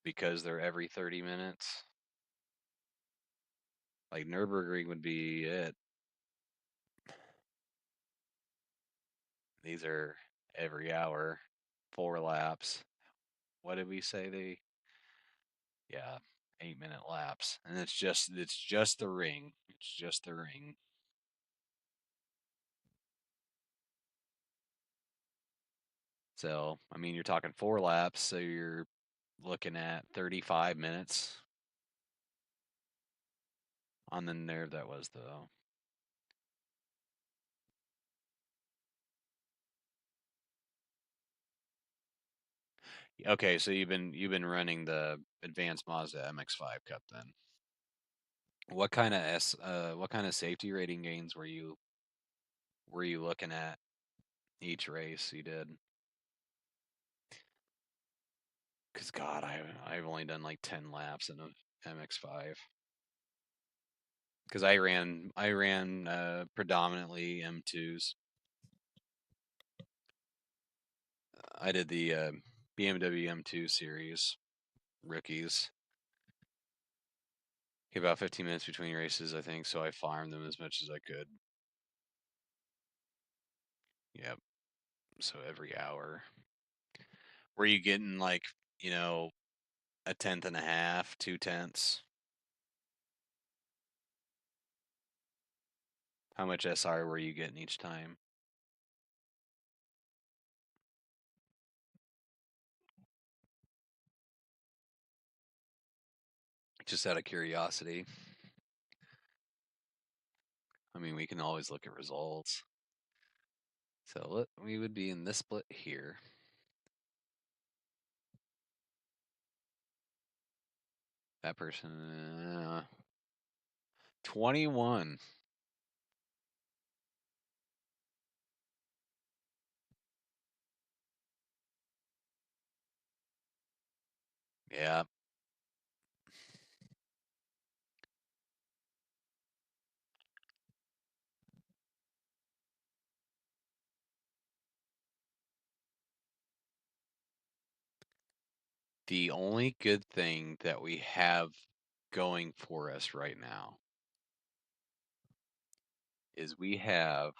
because they're every 30 minutes, like Nurburgring would be it. These are every hour, 4 laps. What did we say? Yeah, 8-minute laps, and it's just the ring. It's just the ring. So I mean, you're talking 4 laps, so you're looking at 35 minutes on the nerve that was though. Okay, so you've been running the advanced Mazda MX-5 Cup then. What kind of safety rating gains were you looking at each race you did? Because God, I've only done like 10 laps in a MX-5. because I ran predominantly M2s. I did the BMW M2 series rookies. About 15 minutes between races, I think, so I farmed them as much as I could. Yep. So every hour. Were you getting like, you know, a tenth and a half, 2/10? How much SR were you getting each time? Just out of curiosity. I mean, we can always look at results. So we would be in this split here. That person, 21. Yeah. The only good thing that we have going for us right now is we have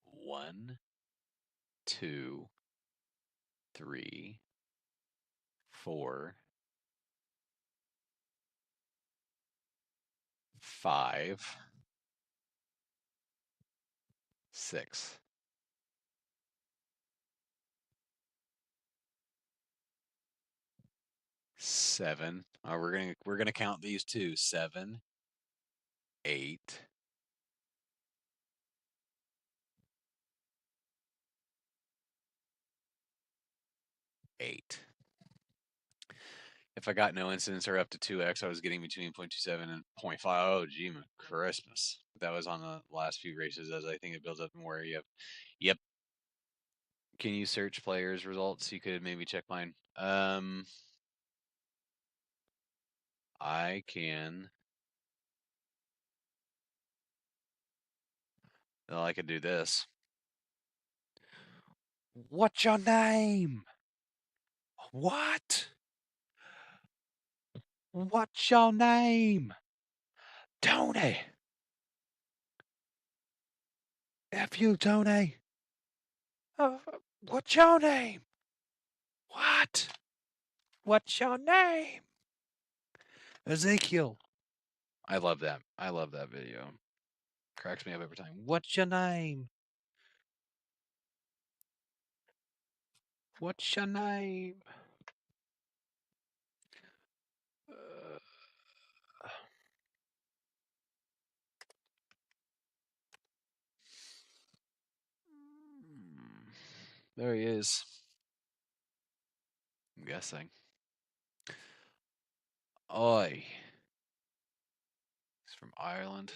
1, 2, 3, 4, 5, 6. 7. Oh, we're gonna count these two. 7, 8, 8. If I got no incidents or up to 2x, I was getting between 0.27 and 0.5. Oh, gee, Christmas. That was on the last few races, as I think it builds up more. Yep. Can you search players' results? You could maybe check mine. I can. Well, I could do this. What's your name? What? What's your name? Tony. F you, Tony. What's your name? What? What's your name? Ezekiel. I love that. I love that video. Cracks me up every time. What's your name? What's your name? There he is. I'm guessing. Oi. He's from Ireland.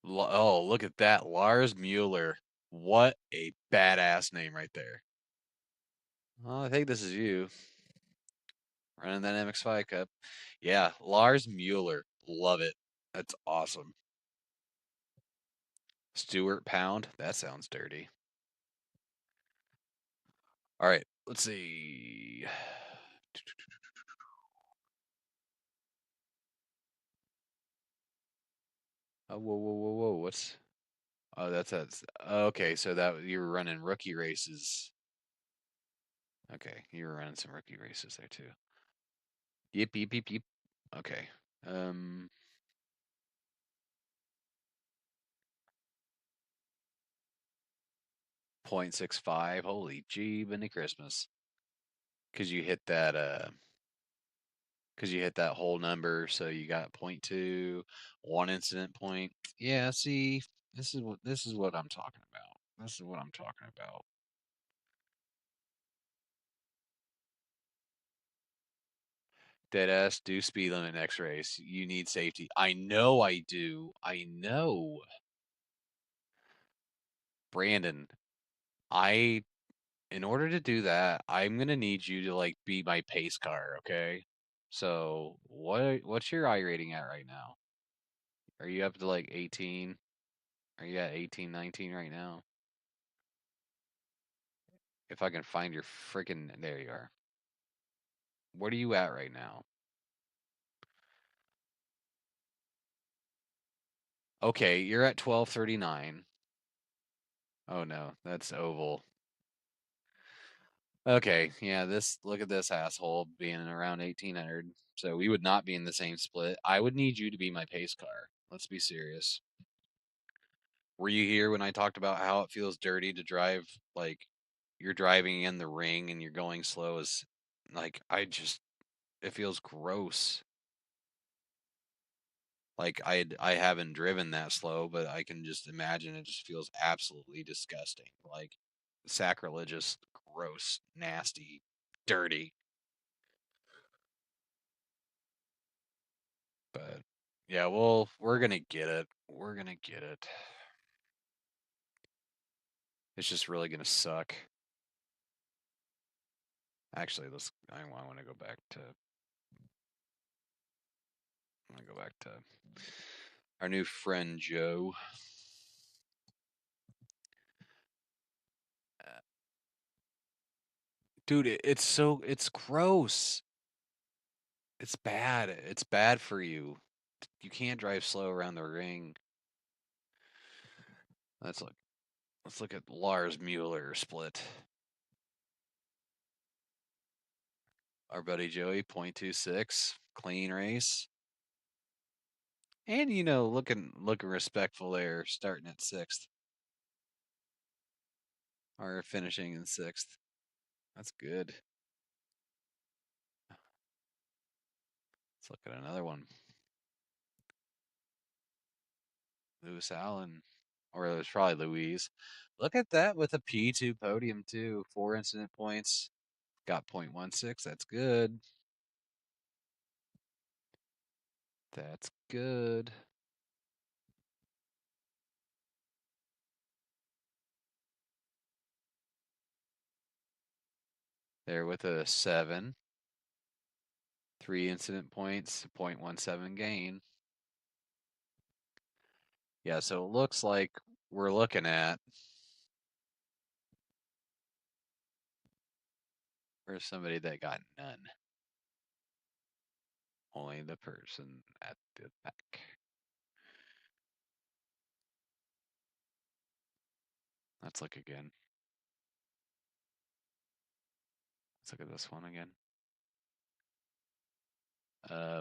Oh, look at that. Lars Mueller. What a badass name right there. Well, I think this is you. Running that MX5 Cup. Yeah, Lars Mueller. Love it. That's awesome. Stuart Pound. That sounds dirty. All right, let's see. Oh, whoa. What's... Oh, that's okay, so that you were running rookie races. Okay, you were running some rookie races there too. Yep. Okay. 0.65. Holy gee, Benny Christmas. Cause you hit that whole number, so you got 0.2, 1 incident point. Yeah, see, this is what I'm talking about. This is what I'm talking about. Deadass, do speed limit next race. You need safety. I know I do. I know. Brandon, I in order to do that, I'm gonna need you to like be my pace car, okay? So what's your I rating at right now? Are you up to like 18? Are you at 18, 19 right now? If I can find your freaking, there you are. What are you at right now? Okay, you're at 1239. Oh no, that's oval. Okay, yeah, look at this asshole being around 1800. So we would not be in the same split. I would need you to be my pace car. Let's be serious. Were you here when I talked about how it feels dirty to drive like you're driving in the ring and you're going slow as like it feels gross. Like I haven't driven that slow, but I can just imagine it just feels absolutely disgusting. Like sacrilegious, gross, nasty, dirty. But yeah, well, we're gonna get it. We're gonna get it. It's just really gonna suck. Actually, I want to go back to our new friend Joe. Dude, it's gross. It's bad. It's bad for you. You can't drive slow around the ring. Let's look at Lars Mueller split. Our buddy Joey, 0.26, clean race. And looking respectful there, starting at 6th. Or finishing in 6th. That's good. Let's look at another one. Lewis Allen. Or it was probably Louise. Look at that with a P2 podium too. 4 incident points. Got 0.16. That's good. That's good. There with a 7. 3 incident points, 0.17 gain. Yeah, so it looks like we're looking at for somebody that got none. Only the person at the back. Let's look again. Let's look at this one again.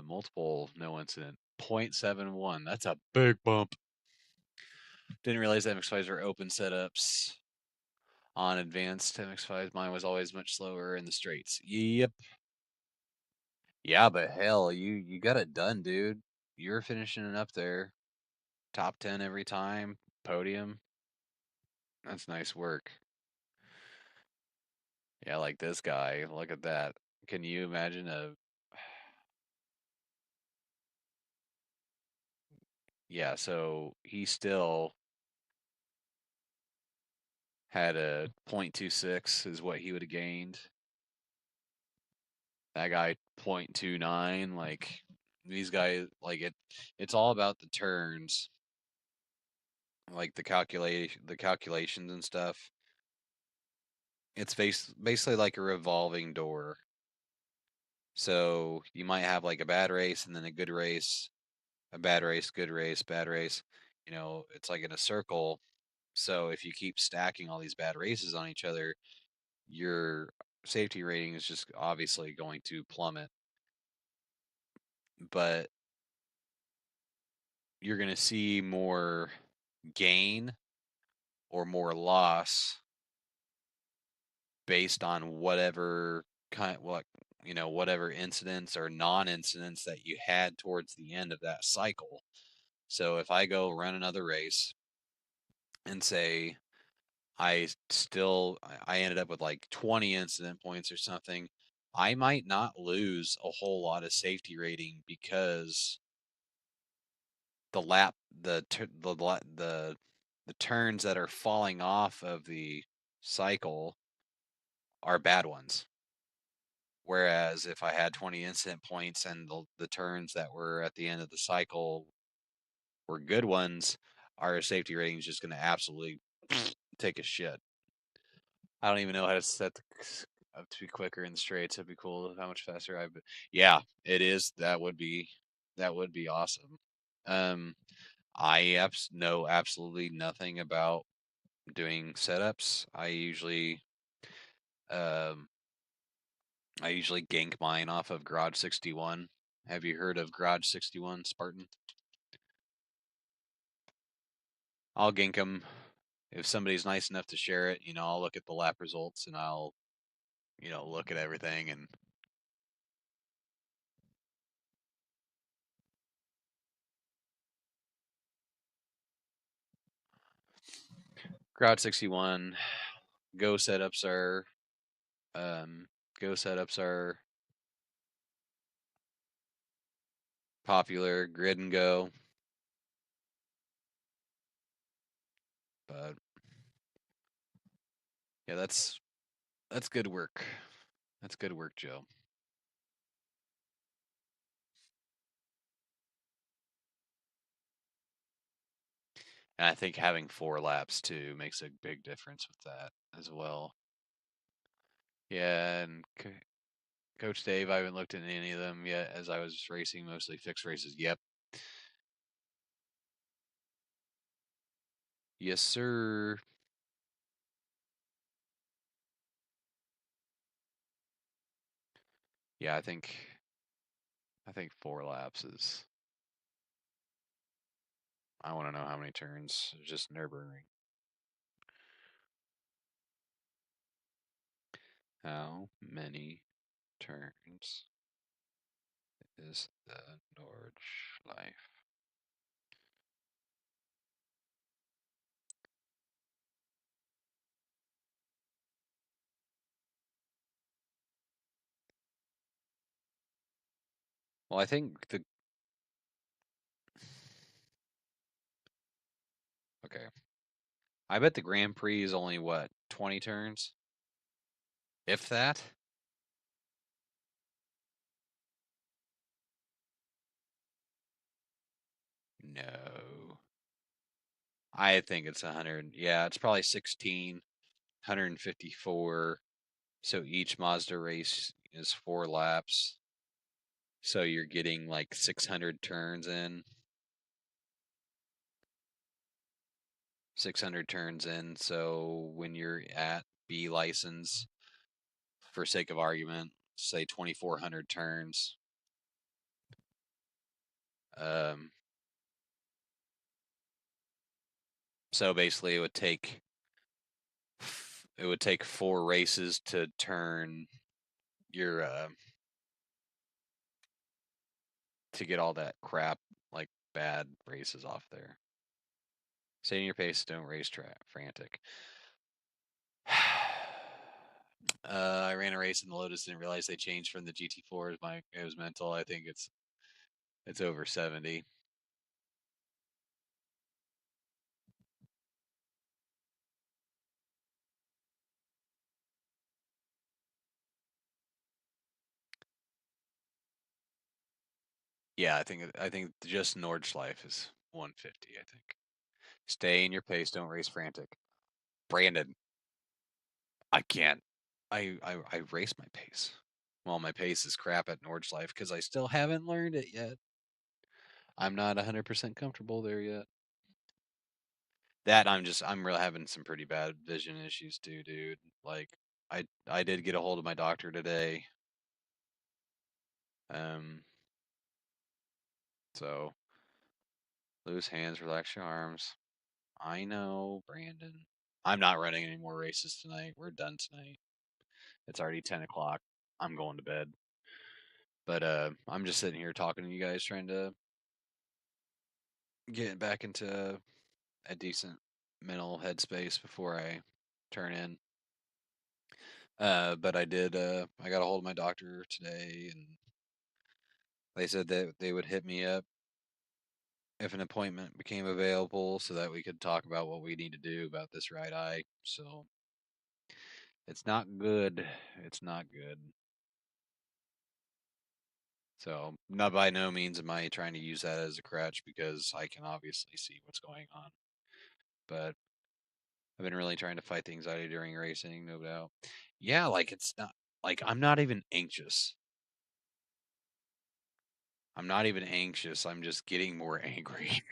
Multiple no incident. 0.71. That's a big bump. Didn't realize MX5s were open setups on advanced MX5s. Mine was always much slower in the straights. Yep. Yeah, but hell, you got it done, dude. You're finishing it up there. Top 10 every time. Podium. That's nice work. Yeah, like this guy. Look at that. Can you imagine yeah, so he still had a 0.26 is what he would have gained. That guy 0.29, like these guys it's all about the turns. Like the calculations and stuff. It's basically like a revolving door. So you might have like a bad race and then a good race, a bad race, good race, bad race. It's like in a circle. So if you keep stacking all these bad races on each other, your safety rating is just obviously going to plummet. But you're going to see more gain or more loss based on whatever whatever incidents or non-incidents that you had towards the end of that cycle. So if I go run another race and say I ended up with like 20 incident points or something, I might not lose a whole lot of safety rating because the lap the turns that are falling off of the cycle are bad ones. Whereas if I had 20 incident points and the turns that were at the end of the cycle were good ones, our safety rating is just going to absolutely take a shit. I don't even know how to set up to be quicker in the straights. It'd be cool how much faster I've been. Yeah, it is. That would be awesome. I know absolutely nothing about doing setups. Um, I usually gank mine off of Garage 61. Have you heard of Garage 61, Spartan? I'll gank them if somebody's nice enough to share it. I'll look at the lap results and I'll, look at everything and. Garage 61. Go setups are Go setups are popular. Grid and Go, but yeah, that's good work. That's good work, Joe. And I think having 4 laps too makes a big difference with that as well. Yeah, and Coach Dave, I haven't looked at any of them yet as I was racing, mostly fixed races. Yep. Yes, sir. Yeah, I think 4 laps is. I want to know how many turns. Just Nurburgring. How many turns is the Nordschleife? Well, I think okay. I bet the Grand Prix is only what, 20 turns? If that? No. I think it's 100. Yeah, it's probably 16, 154. So each Mazda race is 4 laps. So you're getting like 600 turns in. 600 turns in. So when you're at B license, for sake of argument, say 2,400 turns. So basically, it would take 4 races to turn your to get all that crap, like bad races off there. Stay in your pace, don't race frantic. I ran a race in the Lotus, didn't realize they changed from the GT4. It was mental. I think it's over 70. Yeah, I think just Nordschleife is 150. I think. Stay in your pace, don't race frantic. Brandon, I can't. I race my pace. Well, my pace is crap at Nordschleife because I still haven't learned it yet. I'm not 100% comfortable there yet. That I'm really having some pretty bad vision issues too, dude. Like I did get a hold of my doctor today. So loose hands, relax your arms. I know, Brandon. I'm not running any more races tonight. We're done tonight. It's already 10 o'clock. I'm going to bed. But I'm just sitting here talking to you guys, trying to get back into a decent mental headspace before I turn in. But I did. I got a hold of my doctor today, and they said that they would hit me up if an appointment became available, so that we could talk about what we need to do about this right eye. So It's not good. It's not good. So, not by no means am I trying to use that as a crutch because I can obviously see what's going on. But I've been really trying to fight the anxiety during racing, no doubt. Yeah, like it's not like I'm not even anxious. I'm not even anxious. I'm just getting more angry,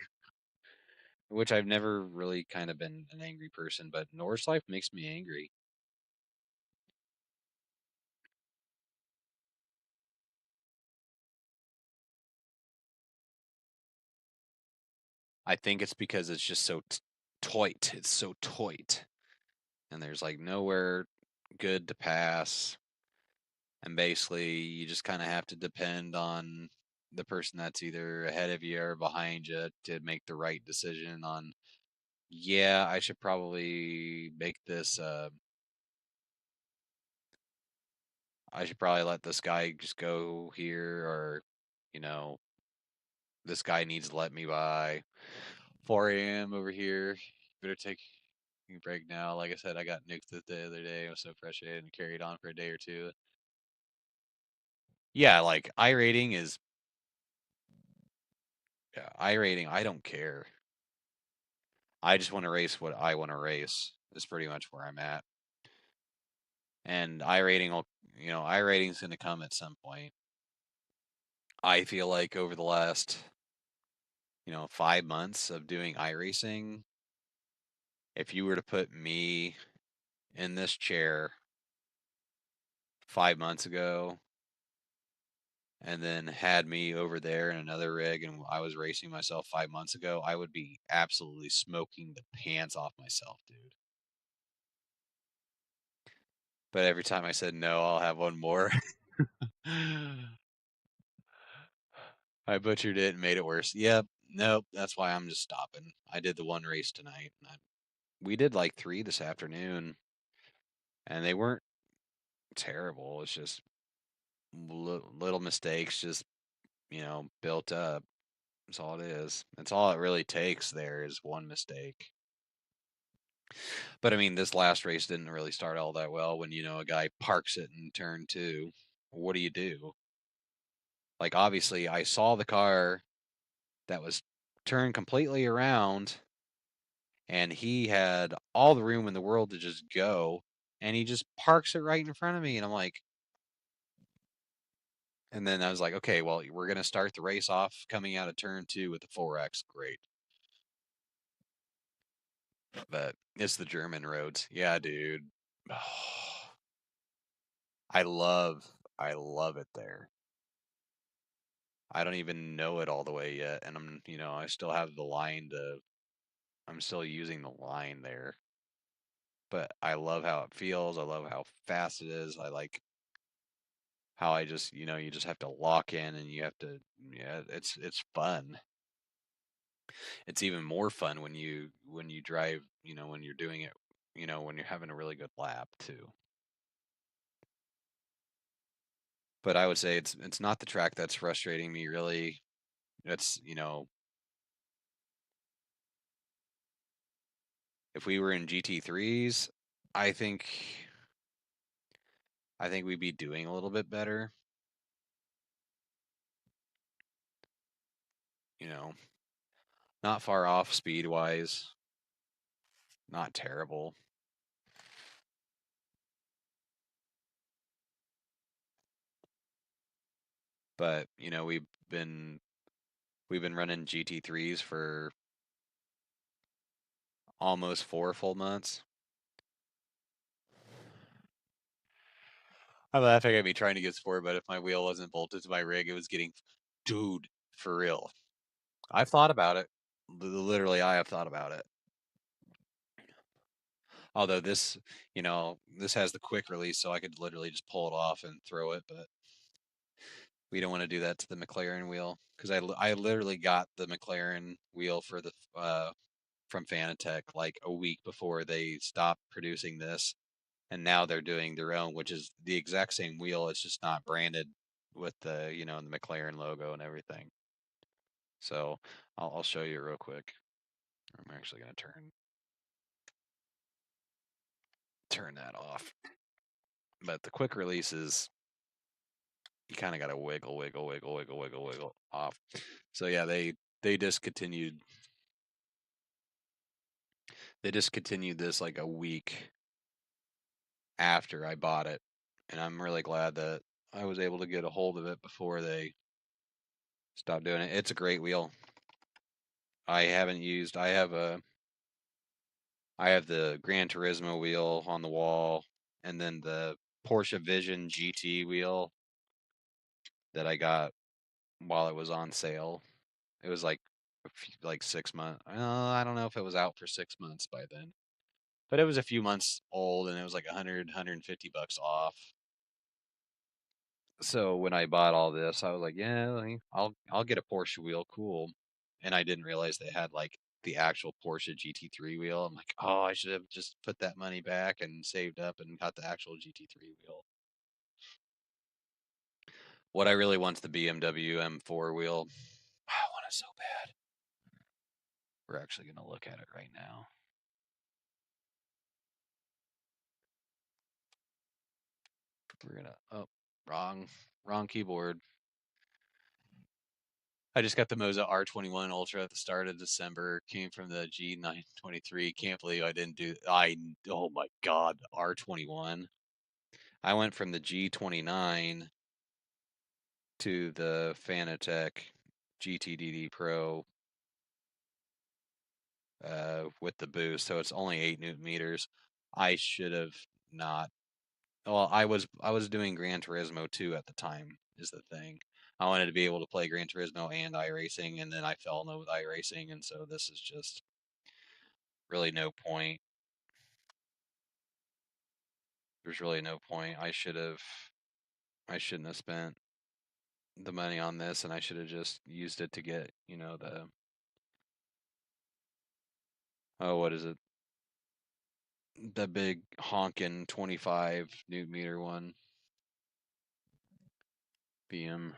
which I've never really kind of been an angry person, but Norse life makes me angry. I think it's because it's just so tight. It's so tight. And there's like nowhere good to pass. And basically, you just kind of have to depend on the person that's either ahead of you or behind you to make the right decision on, yeah, I should probably make this, I should probably let this guy just go here, or, you know, this guy needs to let me by. 4 a.m. over here. Better take a break now. Like I said, I got nuked the other day. I was so frustrated and carried on for a day or two. Yeah, like iRating is, yeah, iRating, I don't care. I just want to race what I want to race. Is pretty much where I'm at. And iRating will, iRating's going to come at some point. I feel like over the last, 5 months of doing iRacing, if you were to put me in this chair 5 months ago and then had me over there in another rig and I was racing myself 5 months ago, I would be absolutely smoking the pants off myself, dude. But every time I said no, I'll have one more. I butchered it and made it worse. Yep. Nope. That's why I'm just stopping. I did the one race tonight. We did like 3 this afternoon, and they weren't terrible. It's just little mistakes, just, built up. That's all it is. That's all it really takes there is one mistake. But I mean, this last race didn't really start all that well when, a guy parks it in turn 2. What do you do? Like, obviously, I saw the car that was turned completely around and he had all the room in the world to just go, and he just parks it right in front of me, and I'm like, and then I was like, okay, well, we're gonna start the race off coming out of turn 2 with the 4X, great. But it's the German roads, yeah, dude. I love it there. I don't even know it all the way yet, and I still have the line I'm still using the line there. But I love how it feels. I love how fast it is. I like how I just, you just have to lock in and you have to, yeah, it's fun. It's even more fun when you drive, when you're doing it, when you're having a really good lap too. But I would say it's not the track that's frustrating me really. It's, if we were in GT3s, I think we'd be doing a little bit better. Not far off speed wise. Not terrible. But, we've been running GT3s for almost 4 full months. I'm laughing at me trying to get sport, but if my wheel wasn't bolted to my rig, it was getting, dude, for real. I've thought about it. Literally, I have thought about it. Although this, this has the quick release, so I could literally just pull it off and throw it, but we don't want to do that to the McLaren wheel because I literally got the McLaren wheel for the from FANATEC like a week before they stopped producing this, and now they're doing their own, which is the exact same wheel. It's just not branded with the the McLaren logo and everything. So I'll show you real quick. I'm actually gonna turn that off. But the quick releases, you kind of got to wiggle off. So yeah, they discontinued. They discontinued this like a week after I bought it, and I'm really glad that I was able to get a hold of it before they stopped doing it. It's a great wheel. I haven't used. I have the Gran Turismo wheel on the wall, and then the Porsche Vision GT wheel that I got while it was on sale. It was like like 6 months. I don't know if it was out for 6 months by then, but it was a few months old, and it was like 150 bucks off. So when I bought all this, I was like, yeah, like, I'll get a Porsche wheel, cool. And I didn't realize they had like the actual Porsche GT3 wheel. I'm like, oh, I should have just put that money back and saved up and got the actual GT3 wheel. What I really want's the BMW M4 wheel. I want it so bad. We're actually gonna look at it right now. We're gonna, oh, wrong keyboard. I just got the Moza R21 Ultra at the start of December. Came from the G923. Can't believe I didn't do. Oh my God, R21. I went from the G29 to the FANATEC GTDD Pro with the boost, so it's only 8 Nm. I should have not. Well, I was doing Gran Turismo 2 at the time. Is the thing. I wanted to be able to play Gran Turismo and iRacing, and then I fell in love with iRacing, and so this is just really no point. There's really no point. I shouldn't have spent the money on this, and I should have just used it to get, what is it? The big honkin' 25 Newton meter one. BMW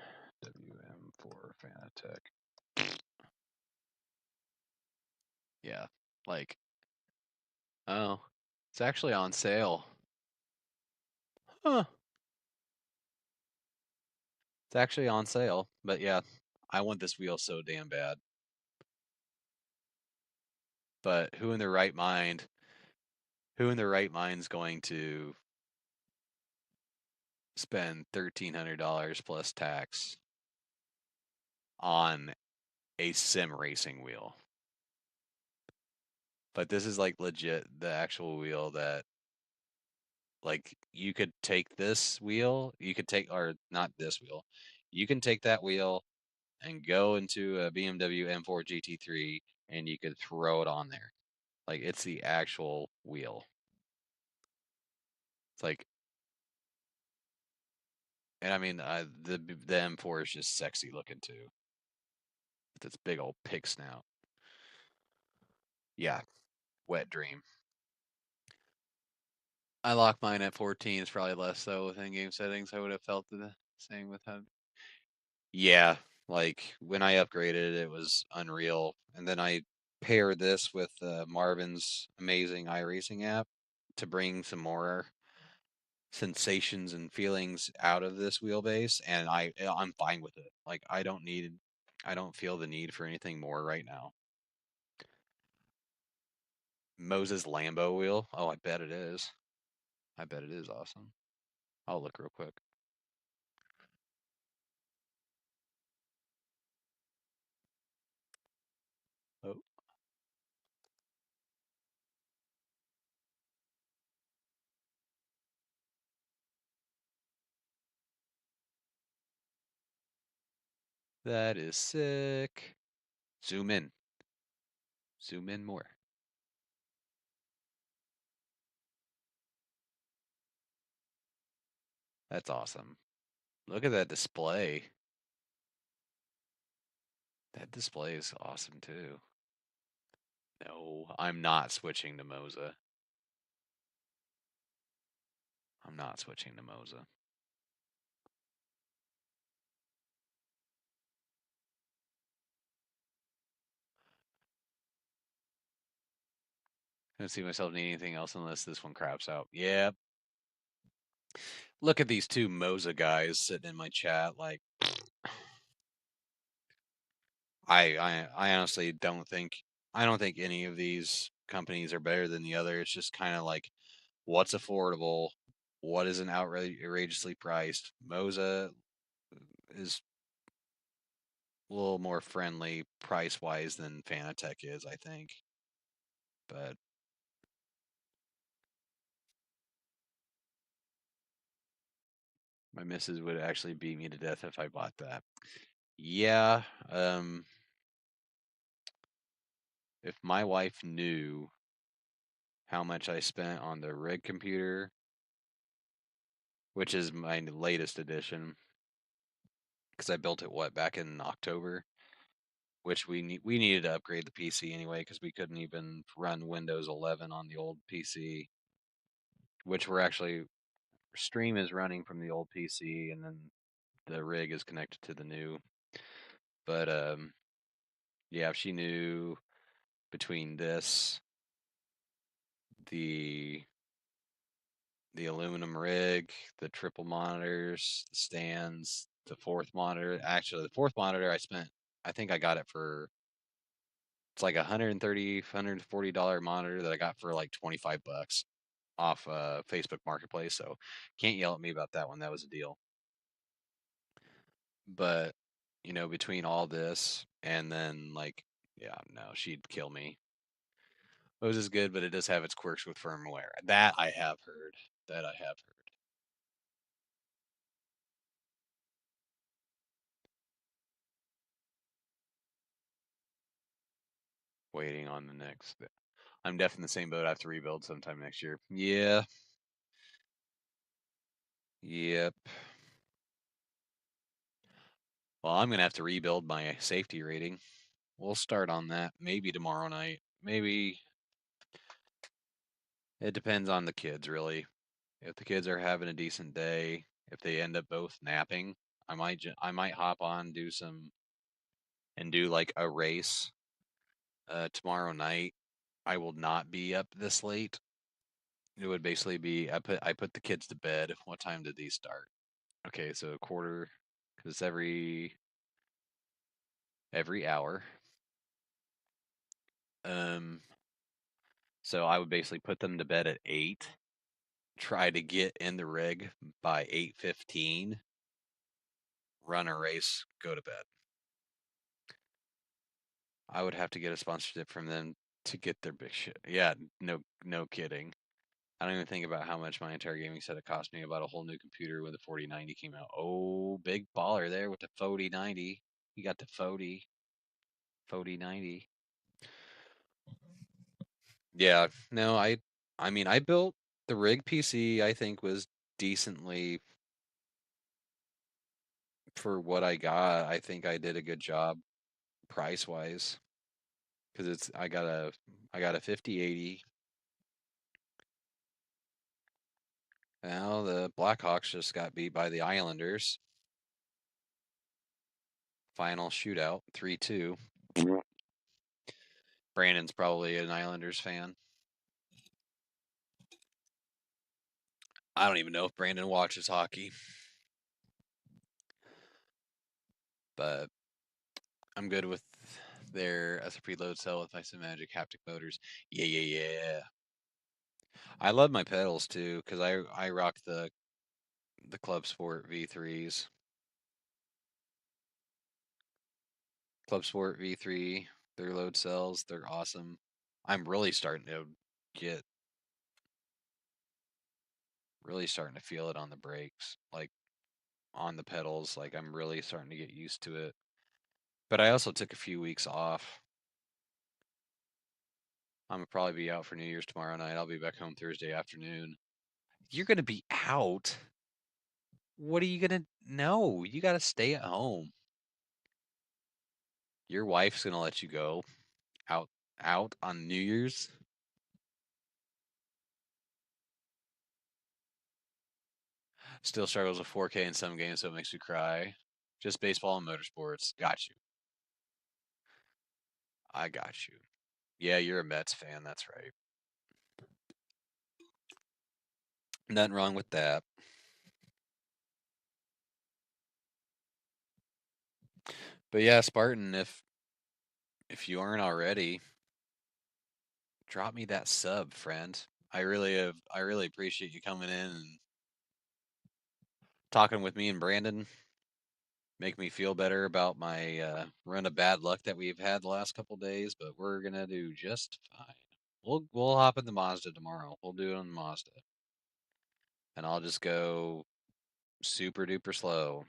M4 Fanatec. Yeah, like, oh, it's actually on sale. Huh. It's actually on sale, but yeah, I want this wheel so damn bad. But who in their right mind's going to spend $1,300 plus tax on a sim racing wheel? But this is like legit the actual wheel that, like, you could take this wheel, or not this wheel, you can take that wheel and go into a BMW M4 GT3 and you could throw it on there. Like, it's the actual wheel. It's like, and I mean, the M4 is just sexy looking too, with its big old pig snout. Yeah, wet dream. I locked mine at 14. It's probably less though with in-game settings. I would have felt the same with how. Yeah, like when I upgraded, it was unreal, and then I paired this with Marvin's amazing iRacing app to bring some more sensations and feelings out of this wheelbase, and I'm fine with it. Like, I don't feel the need for anything more right now. Moses Lambo wheel. Oh, I bet it is. I bet it is awesome. I'll look real quick. Oh, that is sick. Zoom in. Zoom in more. That's awesome. Look at that display. That display is awesome too. No, I'm not switching to Moza. I'm not switching to Moza. I don't see myself needing anything else unless this one craps out. Yeah. Look at these two Moza guys sitting in my chat. Like, I honestly don't think any of these companies are better than the other. It's just kind of like what's affordable, what isn't outrageously priced. Moza is a little more friendly price wise than FANATEC is, I think. But my missus would actually beat me to death if I bought that. Yeah, if my wife knew how much I spent on the rig computer, which is my latest edition, because I built it back in October, which we needed to upgrade the PC anyway because we couldn't even run Windows 11 on the old PC, which we're actually stream is running from the old PC and then the rig is connected to the new. But yeah, if she knew between this, the aluminum rig, the triple monitors, the stands, the fourth monitor. Actually, the fourth monitor I think I got it for, it's like $130, $140 monitor that I got for like 25 bucks off Facebook Marketplace. So can't yell at me about that one. That was a deal. But, between all this and then like, yeah, no, she'd kill me. Bose is good, but it does have its quirks with firmware. That I have heard. Waiting on the next. I'm definitely in the same boat. I have to rebuild sometime next year. Yeah. Yep. Well, I'm going to have to rebuild my safety rating. We'll start on that maybe tomorrow night. Maybe. It depends on the kids, really. If the kids are having a decent day, if they end up both napping, I might hop on, do like a race tomorrow night. I will not be up this late. It would basically be I put the kids to bed. What time did these start? Okay, so a quarter, because it's every hour. So I would basically put them to bed at 8, try to get in the rig by 8:15, run a race, go to bed. I would have to get a sponsorship from them to get their big shit. Yeah, no kidding. I don't even think about how much my entire gaming setup cost me. About a whole new computer when the 4090 came out. Oh, big baller there with the 4090. You got the 4090. Yeah, no, I mean, I built the rig PC. I think was decently for what I got. I think I did a good job price wise because I got a 5080. Now the Blackhawks just got beat by the Islanders. Final shootout, 3-2. Brandon's probably an Islanders fan. I don't even know if Brandon watches hockey. But I'm good with their SRP load cell with my Magic haptic motors. Yeah. I love my pedals too because I rock the CLUBSPORT V3s. CLUBSPORT V3, their load cells, they're awesome. I'm really starting to feel it on the brakes, like on the pedals. Like I'm really starting to get used to it. But I also took a few weeks off. I'm gonna probably be out for New Year's tomorrow night. I'll be back home Thursday afternoon. You're gonna be out? What are you gonna? No, you gotta stay at home. Your wife's gonna let you go out on New Year's. Still struggles with 4K in some games, so it makes you cry. Just baseball and motorsports. Got you. I got you. Yeah, you're a Mets fan. That's right. Nothing wrong with that. But yeah, Spartan, if you aren't already, drop me that sub, friend. I really appreciate you coming in and talking with me and Brandon. Make me feel better about my run of bad luck that we've had the last couple days, but we're gonna do just fine. We'll hop in the Mazda tomorrow. We'll do it on the Mazda. And I'll just go super duper slow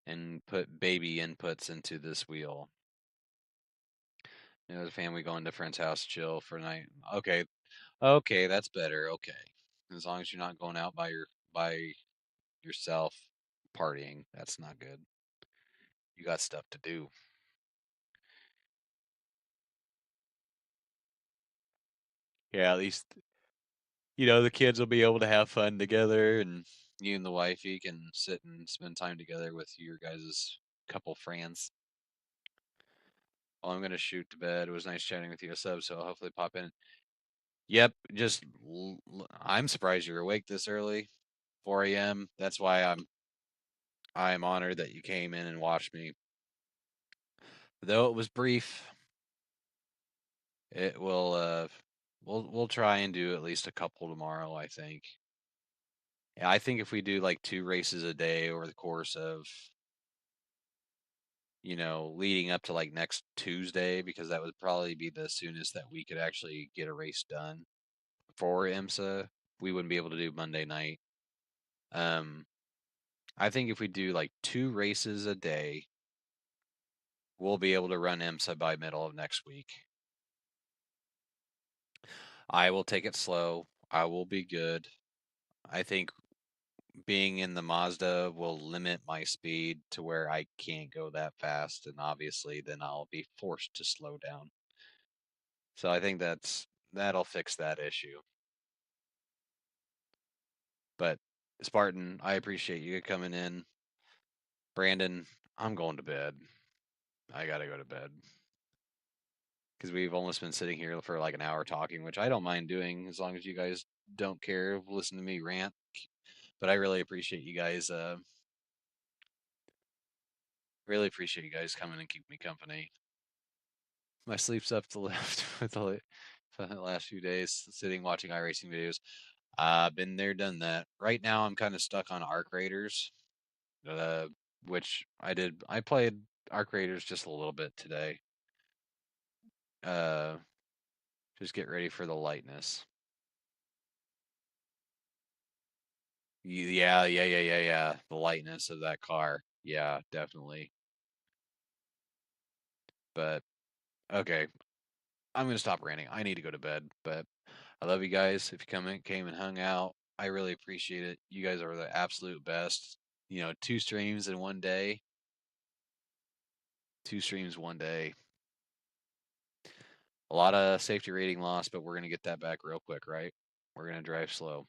and put baby inputs into this wheel. You know, the family going to a friend's house, chill for a night. Okay, that's better. Okay, as long as you're not going out by yourself partying, that's not good. You got stuff to do. Yeah, at least the kids will be able to have fun together, and you and the wifey can sit and spend time together with your guys' couple friends. Well, I'm gonna shoot to bed. It was nice chatting with you, sub. So I'll hopefully pop in. Yep, I'm surprised you're awake this early, 4 a.m. That's why I'm honored that you came in and watched me. Though it was brief, it will we'll try and do at least a couple tomorrow, I think. Yeah, I think if we do like 2 races a day over the course of leading up to like next Tuesday, because that would probably be the soonest that we could actually get a race done for IMSA. We wouldn't be able to do Monday night. I think if we do like 2 races a day, we'll be able to run IMSA by middle of next week. I will take it slow. I will be good. I think being in the Mazda will limit my speed to where I can't go that fast, and obviously then I'll be forced to slow down. So I think that'll fix that issue. But Spartan, I appreciate you coming in. Brandon, I'm going to bed. I gotta go to bed. Because we've almost been sitting here for like an hour talking, which I don't mind doing as long as you guys don't care. Listen to me rant. But I really appreciate you guys. Really appreciate you guys coming and keep me company. My sleep's up to the left with the last few days sitting watching iRacing videos. Been there, done that. Right now, I'm kind of stuck on Arc Raiders, which I did. I played Arc Raiders just a little bit today. Just get ready for the lightness. Yeah. The lightness of that car. Yeah, definitely. But okay, I'm gonna stop ranting. I need to go to bed. But I love you guys. If you came and hung out, I really appreciate it. You guys are the absolute best. 2 streams in one day. 2 streams one day. A lot of safety rating loss, but we're gonna get that back real quick, right? We're gonna drive slow.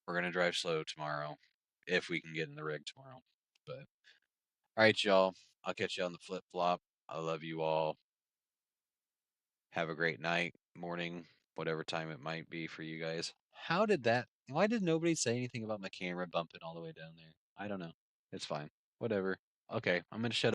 We're gonna drive slow tomorrow, if we can get in the rig tomorrow. But all right, y'all. I'll catch you on the flip flop. I love you all. Have a great night, morning, whatever time it might be for you guys. Why did nobody say anything about my camera bumping all the way down there? I don't know. It's fine. Whatever. Okay, I'm gonna shut up.